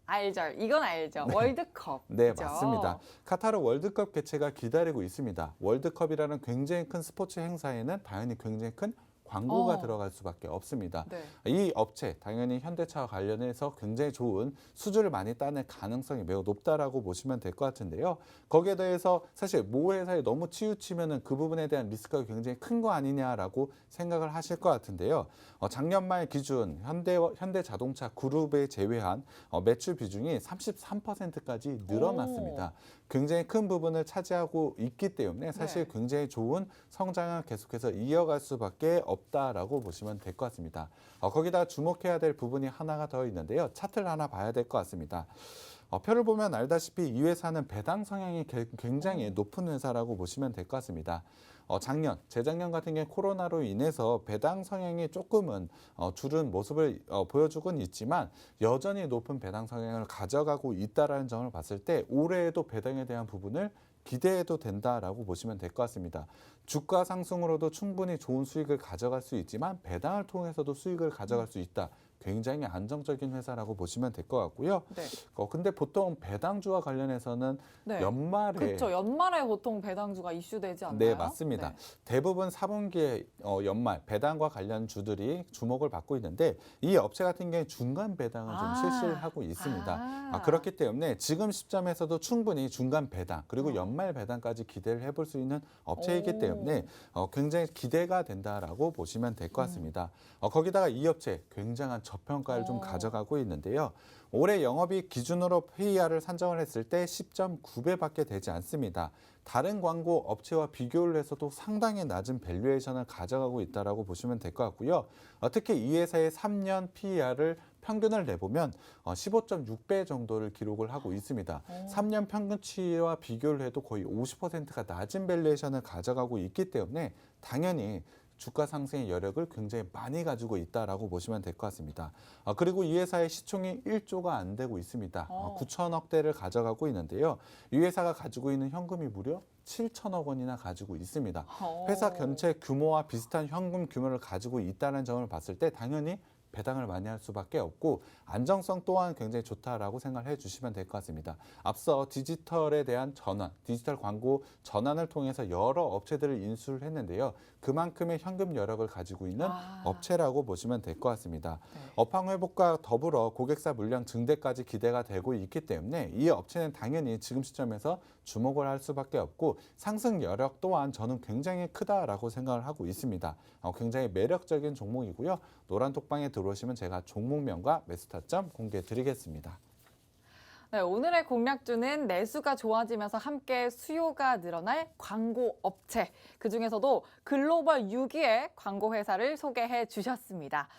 알죠. 이건 알죠. 월드컵. 네, 그죠? 맞습니다. 카타르 월드컵 개최가 기다리고 있습니다. 월드컵이라는 굉장히 큰 스포츠 행사에는 당연히 굉장히 큰 광고가 들어갈 수밖에 없습니다. 네. 이 업체 당연히 현대차와 관련해서 굉장히 좋은 수주를 많이 따낼 가능성이 매우 높다라고 보시면 될 것 같은데요. 거기에 대해서 사실 모 회사에 너무 치우치면은 그 부분에 대한 리스크가 굉장히 큰 거 아니냐라고 생각을 하실 것 같은데요. 작년 말 기준 현대자동차 그룹에 제외한 매출 비중이 33%까지 늘어났습니다. 굉장히 큰 부분을 차지하고 있기 때문에 사실 네. 굉장히 좋은 성장을 계속해서 이어갈 수밖에 없다라고 보시면 될 것 같습니다. 거기다 주목해야 될 부분이 하나가 더 있는데요. 차트를 하나 봐야 될 것 같습니다. 표를 보면 알다시피 이 회사는 배당 성향이 굉장히 높은 회사라고 보시면 될 것 같습니다. 재작년 같은 경우 코로나로 인해서 배당 성향이 조금은 줄은 모습을 보여주곤 있지만 여전히 높은 배당 성향을 가져가고 있다는 점을 봤을 때 올해에도 배당에 대한 부분을 기대해도 된다라고 보시면 될 것 같습니다. 주가 상승으로도 충분히 좋은 수익을 가져갈 수 있지만 배당을 통해서도 수익을 가져갈 수 있다. 굉장히 안정적인 회사라고 보시면 될 것 같고요. 네. 근데 보통 배당주와 관련해서는 네. 연말에 그렇죠. 연말에 보통 배당주가 이슈되지 않나요? 네, 맞습니다. 네. 대부분 4분기에 연말 배당과 관련 주들이 주목을 받고 있는데 이 업체 같은 경우에 중간 배당을 좀 실시를 하고 있습니다. 그렇기 때문에 지금 시점에서도 충분히 중간 배당 그리고 연말 배당까지 기대를 해볼 수 있는 업체이기 때문에 굉장히 기대가 된다라고 보시면 될 것 같습니다. 거기다가 이 업체 굉장한 저평가를 좀 가져가고 있는데요. 올해 영업이익 기준으로 PER을 산정을 했을 때 10.9배밖에 되지 않습니다. 다른 광고 업체와 비교를 해서도 상당히 낮은 밸류에이션을 가져가고 있다라고 보시면 될 것 같고요. 특히 이 회사의 3년 PER을 평균을 내보면 15.6배 정도를 기록을 하고 있습니다. 3년 평균치와 비교를 해도 거의 50%가 낮은 밸류에이션을 가져가고 있기 때문에 당연히 주가 상승의 여력을 굉장히 많이 가지고 있다라고 보시면 될 것 같습니다. 그리고 이 회사의 시총이 1조가 안 되고 있습니다. 9천억대를 가져가고 있는데요. 이 회사가 가지고 있는 현금이 무려 7천억 원이나 가지고 있습니다. 회사 전체 규모와 비슷한 현금 규모를 가지고 있다는 점을 봤을 때 당연히 배당을 많이 할 수밖에 없고 안정성 또한 굉장히 좋다라고 생각을 해주시면 될 것 같습니다. 앞서 디지털에 대한 전환, 디지털 광고 전환을 통해서 여러 업체들을 인수를 했는데요. 그만큼의 현금 여력을 가지고 있는 업체라고 보시면 될 것 같습니다. 네. 업황 회복과 더불어 고객사 물량 증대까지 기대가 되고 있기 때문에 이 업체는 당연히 지금 시점에서 주목을 할 수밖에 없고 상승 여력 또한 저는 굉장히 크다라고 생각을 하고 있습니다. 굉장히 매력적인 종목이고요. 노란톡방에 들어오시면 제가 종목명과 매수 타점 공개해 드리겠습니다. 네, 오늘의 공략주는 내수가 좋아지면서 함께 수요가 늘어날 광고 업체. 그중에서도 글로벌 6위의 광고 회사를 소개해 주셨습니다.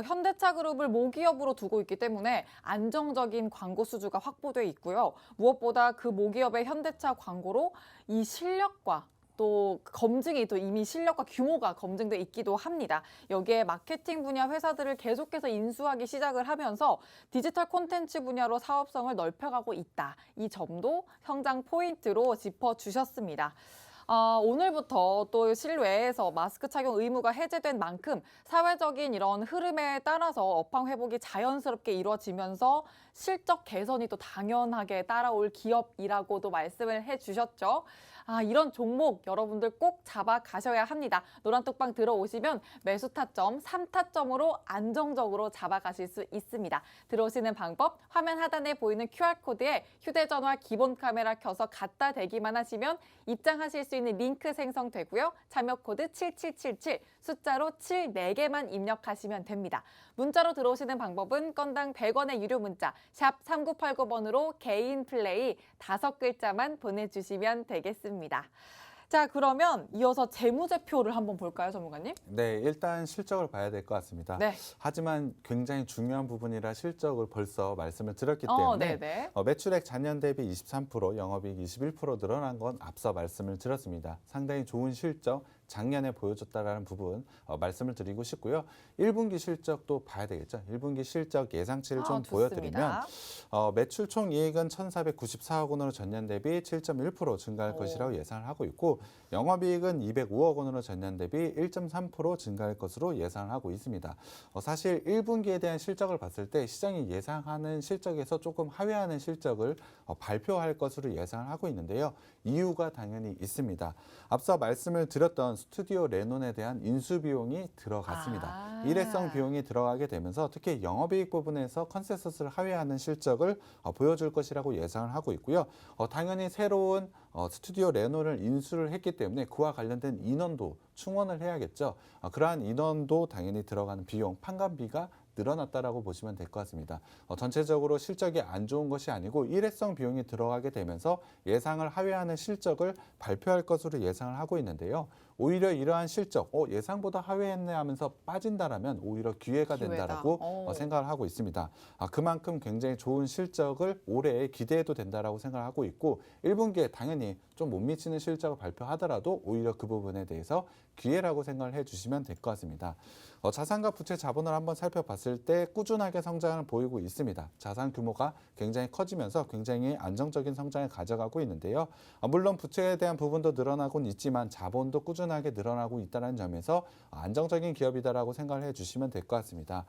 현대차 그룹을 모기업으로 두고 있기 때문에 안정적인 광고 수주가 확보돼 있고요. 무엇보다 그 모기업의 현대차 광고로 이 실력과 또 검증이 또 이미 실력과 규모가 검증돼 있기도 합니다. 여기에 마케팅 분야 회사들을 계속해서 인수하기 시작을 하면서 디지털 콘텐츠 분야로 사업성을 넓혀가고 있다. 이 점도 성장 포인트로 짚어주셨습니다. 오늘부터 또 실외에서 마스크 착용 의무가 해제된 만큼 사회적인 이런 흐름에 따라서 업황 회복이 자연스럽게 이루어지면서 실적 개선이 또 당연하게 따라올 기업이라고도 말씀을 해주셨죠. 이런 종목 여러분들 꼭 잡아 가셔야 합니다. 노란톡방 들어오시면 매수 타점 3타점으로 안정적으로 잡아가실 수 있습니다. 들어오시는 방법 화면 하단에 보이는 QR코드에 휴대전화 기본 카메라 켜서 갖다 대기만 하시면 입장하실 수 있는 링크 생성되고요. 참여 코드 7777 숫자로 7 4개만 입력하시면 됩니다. 문자로 들어오시는 방법은 건당 100원의 유료 문자 샵 3989번으로 개인 플레이 5글자만 보내주시면 되겠습니다. 자, 그러면 이어서 재무제표를 한번 볼까요, 전문가님? 네, 일단 실적을 봐야 될 것 같습니다. 네. 하지만 굉장히 중요한 부분이라 실적을 벌써 말씀을 드렸기 때문에 네네. 매출액 전년 대비 23%, 영업이익 21% 늘어난 건 앞서 말씀을 드렸습니다. 상당히 좋은 실적, 작년에 보여줬다라는 부분 말씀을 드리고 싶고요. 1분기 실적도 봐야 되겠죠. 1분기 실적 예상치를 좀 보여드리면 매출 총 이익은 1,494억 원으로 전년 대비 7.1% 증가할 것이라고 예상을 하고 있고 영업이익은 205억 원으로 전년 대비 1.3% 증가할 것으로 예상을 하고 있습니다. 사실 1분기에 대한 실적을 봤을 때 시장이 예상하는 실적에서 조금 하회하는 실적을 발표할 것으로 예상을 하고 있는데요. 이유가 당연히 있습니다. 앞서 말씀을 드렸던 스튜디오 레논에 대한 인수 비용이 들어갔습니다. 일회성 비용이 들어가게 되면서 특히 영업이익 부분에서 컨센서스를 하회하는 실적을 보여줄 것이라고 예상을 하고 있고요. 당연히 새로운 스튜디오 레논을 인수를 했기 때문에 그와 관련된 인원도 충원을 해야겠죠. 그러한 인원도 당연히 들어가는 비용, 판관비가 늘어났다라고 보시면 될 것 같습니다. 전체적으로 실적이 안 좋은 것이 아니고 일회성 비용이 들어가게 되면서 예상을 하회하는 실적을 발표할 것으로 예상을 하고 있는데요. 오히려 이러한 실적, 예상보다 하회했네 하면서 빠진다라면 오히려 기회가 된다라고 생각을 하고 있습니다. 그만큼 굉장히 좋은 실적을 올해 기대해도 된다라고 생각을 하고 있고 1분기에 당연히 좀 못 미치는 실적을 발표하더라도 오히려 그 부분에 대해서 기회라고 생각을 해주시면 될 것 같습니다. 자산과 부채 자본을 한번 살펴봤을 때 꾸준하게 성장을 보이고 있습니다. 자산 규모가 굉장히 커지면서 굉장히 안정적인 성장을 가져가고 있는데요. 물론 부채에 대한 부분도 늘어나고는 있지만 자본도 꾸준하게 늘어나고 있다는 점에서 안정적인 기업이다라고 생각을 해주시면 될 것 같습니다.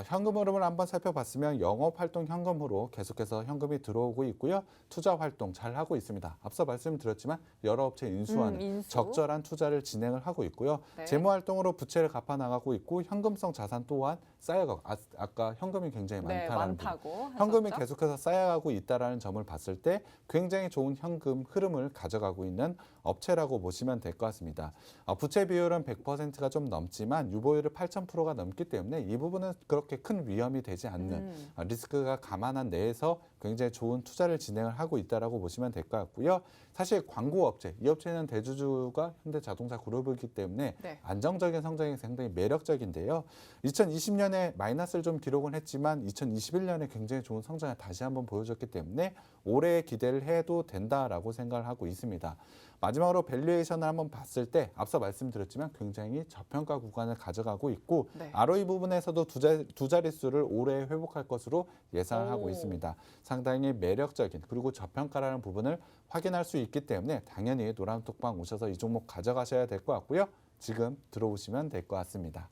현금 흐름을 한번 살펴봤으면 영업활동 현금으로 계속해서 현금이 들어오고 있고요. 투자 활동 잘 하고 있습니다. 앞서 말씀드렸지만 여러 업체 인수하는 인수. 적절한 투자를 진행을 하고 있고요. 네. 재무활동으로 부채를 갚아 나가고 있고 현금성 자산 또한 쌓여가고 아까 현금이 굉장히 많다라는 부분. 현금이 계속해서 쌓여가고 있다는 점을 봤을 때 굉장히 좋은 현금 흐름을 가져가고 있는 업체라고 보시면 될 것 같습니다. 부채 비율은 100%가 좀 넘지만 유보율은 8,000%가 넘기 때문에 이 부분은 그렇게 큰 위험이 되지 않는 리스크가 감안한 내에서 굉장히 좋은 투자를 진행을 하고 있다라고 보시면 될 것 같고요. 사실 광고 업체, 이 업체는 대주주가 현대자동차 그룹이기 때문에 안정적인 성장이 상당히 매력적인데요. 2020년에 지난해 마이너스를 좀 기록은 했지만 2021년에 굉장히 좋은 성장을 다시 한번 보여줬기 때문에 올해 기대를 해도 된다라고 생각을 하고 있습니다. 마지막으로 밸류에이션을 한번 봤을 때 앞서 말씀드렸지만 굉장히 저평가 구간을 가져가고 있고 네. ROE 부분에서도 두 자릿수를 올해 회복할 것으로 예상을 하고 있습니다. 상당히 매력적인 그리고 저평가라는 부분을 확인할 수 있기 때문에 당연히 노란톡방 오셔서 이 종목 가져가셔야 될 것 같고요. 지금 들어오시면 될 것 같습니다.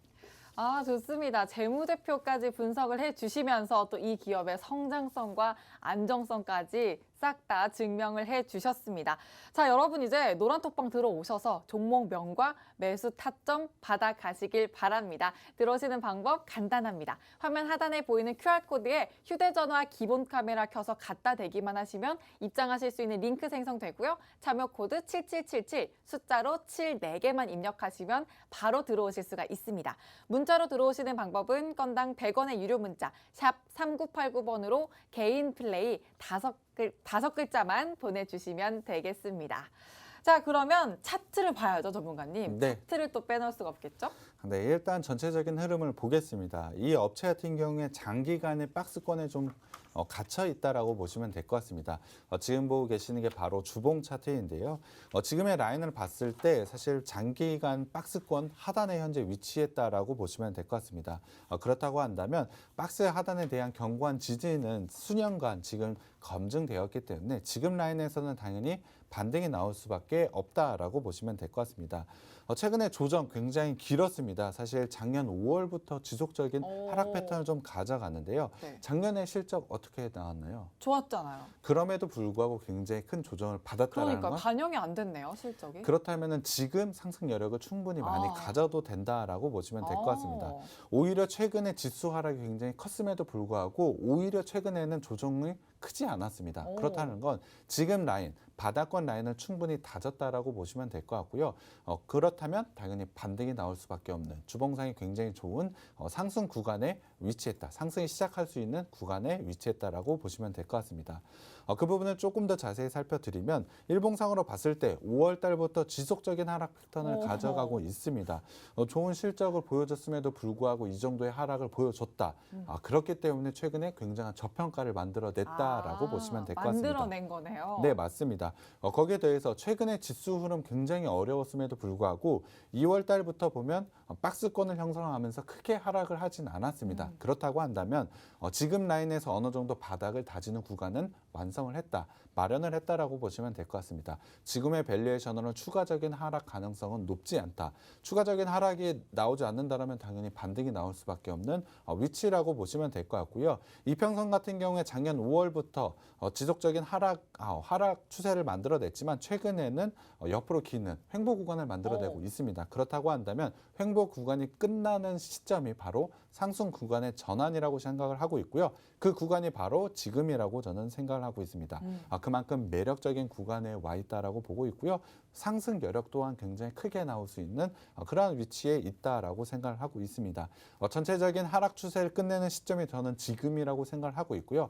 아, 좋습니다. 재무제표까지 분석을 해주시면서 또 이 기업의 성장성과 안정성까지 싹 다 증명을 해주셨습니다. 자, 여러분 이제 노란톡방 들어오셔서 종목명과 매수 타점 받아가시길 바랍니다. 들어오시는 방법 간단합니다. 화면 하단에 보이는 QR코드에 휴대전화 기본 카메라 켜서 갖다 대기만 하시면 입장하실 수 있는 링크 생성되고요. 참여 코드 7777 숫자로 7 4개만 입력하시면 바로 들어오실 수가 있습니다. 문자로 들어오시는 방법은 건당 100원의 유료 문자 샵 3989번으로 개인 플레이 5글자만 보내주시면 되겠습니다. 자, 그러면 차트를 봐야죠, 전문가님. 네. 차트를 또 빼놓을 수가 없겠죠? 네, 일단 전체적인 흐름을 보겠습니다. 이 업체 같은 경우에 장기간의 박스권에 좀 갇혀 있다라고 보시면 될 것 같습니다. 지금 보고 계시는 게 바로 주봉 차트인데요. 지금의 라인을 봤을 때 사실 장기간 박스권 하단에 현재 위치했다라고 보시면 될 것 같습니다. 그렇다고 한다면 박스 하단에 대한 견고한 지지는 수년간 지금 검증되었기 때문에 지금 라인에서는 당연히 반등이 나올 수밖에 없다라고 보시면 될 것 같습니다. 최근에 조정 굉장히 길었습니다. 사실 작년 5월부터 지속적인 하락 패턴을 좀 가져갔는데요. 네. 작년에 실적 어떻게 나왔나요? 좋았잖아요. 그럼에도 불구하고 굉장히 큰 조정을 받았다는 그러니까 건 반영이 안 됐네요, 실적이. 그렇다면은 지금 상승 여력을 충분히 많이 가져도 된다라고 보시면 될 것 같습니다. 오히려 최근에 지수 하락이 굉장히 컸음에도 불구하고 오히려 최근에는 조정이 크지 않았습니다. 그렇다는 건 지금 라인, 바닥권 라인을 충분히 다졌다라고 보시면 될 것 같고요. 그렇다면 당연히 반등이 나올 수밖에 없는 주봉상이 굉장히 좋은 상승 구간에 위치했다. 상승이 시작할 수 있는 구간에 위치했다라고 보시면 될 것 같습니다. 그 부분을 조금 더 자세히 살펴드리면 일봉상으로 봤을 때 5월 달부터 지속적인 하락 패턴을 가져가고 있습니다. 좋은 실적을 보여줬음에도 불구하고 이 정도의 하락을 보여줬다. 그렇기 때문에 최근에 굉장한 저평가를 만들어냈다라고 보시면 될 것 같습니다. 만들어낸 거네요. 네, 맞습니다. 거기에 대해서 최근에 지수 흐름 굉장히 어려웠음에도 불구하고 2월 달부터 보면 박스권을 형성하면서 크게 하락을 하진 않았습니다. 그렇다고 한다면 지금 라인에서 어느 정도 바닥을 다지는 구간은 완성을 했다, 마련을 했다라고 보시면 될 것 같습니다. 지금의 밸류에이션으로는 추가적인 하락 가능성은 높지 않다. 추가적인 하락이 나오지 않는다면 당연히 반등이 나올 수밖에 없는 위치라고 보시면 될 것 같고요. 이평선 같은 경우에 작년 5월부터 지속적인 하락 추세를 만들어냈지만 최근에는 옆으로 기는 횡보 구간을 만들어내고 있습니다. 그렇다고 한다면 횡보 구간이 끝나는 시점이 바로 상승 구간의 전환이라고 생각을 하고 있고요. 그 구간이 바로 지금이라고 저는 생각을 하고 있습니다. 그만큼 매력적인 구간에 와 있다라고 보고 있고요. 상승 여력 또한 굉장히 크게 나올 수 있는 그러한 위치에 있다라고 생각을 하고 있습니다. 전체적인 하락 추세를 끝내는 시점이 저는 지금이라고 생각을 하고 있고요.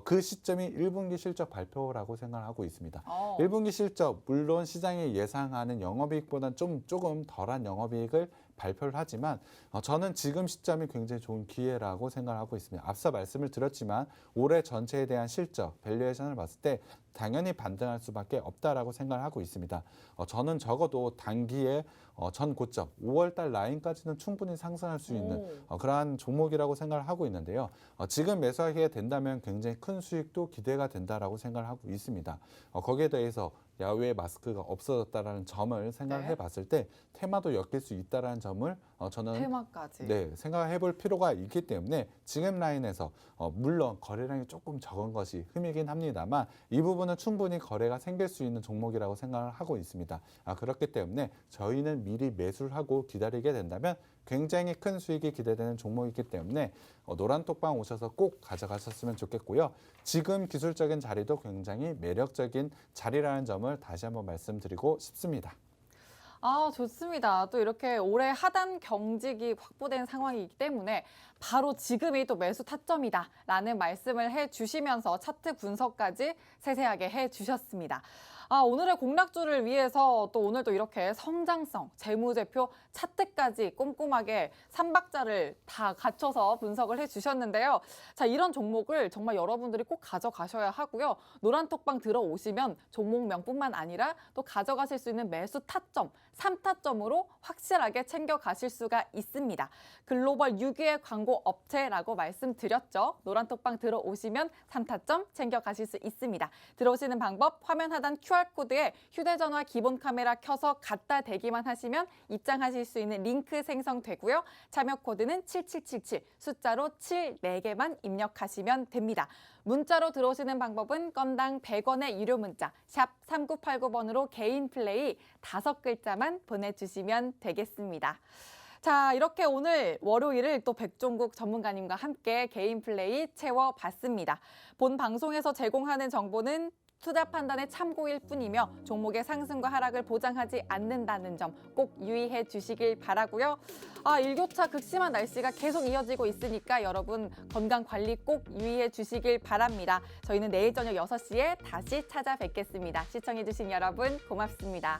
그 시점이 1분기 실적 발표라고 생각을 하고 있습니다. 1분기 실적 물론 시장이 예상하는 영업이익보다는 조금 덜한 영업이익을 발표를 하지만 저는 지금 시점이 굉장히 좋은 기회라고 생각을 하고 있습니다. 앞서 말씀을 드렸지만 올해 전체에 대한 실적, 밸류에이션을 봤을 때 당연히 반등할 수밖에 없다라고 생각을 하고 있습니다. 저는 적어도 단기에 전 고점 5월달 라인까지는 충분히 상승할 수 있는 그러한 종목이라고 생각을 하고 있는데요. 지금 매수하게 된다면 굉장히 큰 수익도 기대가 된다라고 생각을 하고 있습니다. 거기에 대해서 야외 마스크가 없어졌다라는 점을 생각을 해봤을 때 테마도 엮일 수 있다라는 점을 저는 테마까지. 네, 생각해볼 필요가 있기 때문에 지금 라인에서 물론 거래량이 조금 적은 것이 흠이긴 합니다만 이 부분은 충분히 거래가 생길 수 있는 종목이라고 생각을 하고 있습니다. 그렇기 때문에 저희는 미리 매수를 하고 기다리게 된다면 굉장히 큰 수익이 기대되는 종목이기 때문에 노란톡방 오셔서 꼭 가져가셨으면 좋겠고요. 지금 기술적인 자리도 굉장히 매력적인 자리라는 점을 다시 한번 말씀드리고 싶습니다. 좋습니다. 또 이렇게 올해 하단 경직이 확보된 상황이기 때문에 바로 지금이 또 매수 타점이다라는 말씀을 해주시면서 차트 분석까지 세세하게 해주셨습니다. 오늘의 공략주를 위해서 또 오늘도 이렇게 성장성, 재무제표, 차트까지 꼼꼼하게 3박자를 다 갖춰서 분석을 해주셨는데요. 자, 이런 종목을 정말 여러분들이 꼭 가져가셔야 하고요. 노란톡방 들어오시면 종목명뿐만 아니라 또 가져가실 수 있는 매수 타점, 3타점으로 확실하게 챙겨가실 수가 있습니다. 글로벌 6위의 광고 업체라고 말씀드렸죠. 노란톡방 들어오시면 3타점 챙겨가실 수 있습니다. 들어오시는 방법 화면 하단 QR코드에 휴대전화 기본 카메라 켜서 갖다 대기만 하시면 입장하실 수 있는 링크 생성되고요. 참여 코드는 7777, 숫자로 7, 4개만 입력하시면 됩니다. 문자로 들어오시는 방법은 건당 100원의 유료 문자 샵 3989번으로 개인 플레이 5글자만 보내주시면 되겠습니다. 자, 이렇게 오늘 월요일을 또 백종국 전문가님과 함께 개인 플레이 채워봤습니다. 본 방송에서 제공하는 정보는 투자 판단의 참고일 뿐이며 종목의 상승과 하락을 보장하지 않는다는 점 꼭 유의해 주시길 바라고요. 일교차 극심한 날씨가 계속 이어지고 있으니까 여러분 건강 관리 꼭 유의해 주시길 바랍니다. 저희는 내일 저녁 6시에 다시 찾아뵙겠습니다. 시청해 주신 여러분 고맙습니다.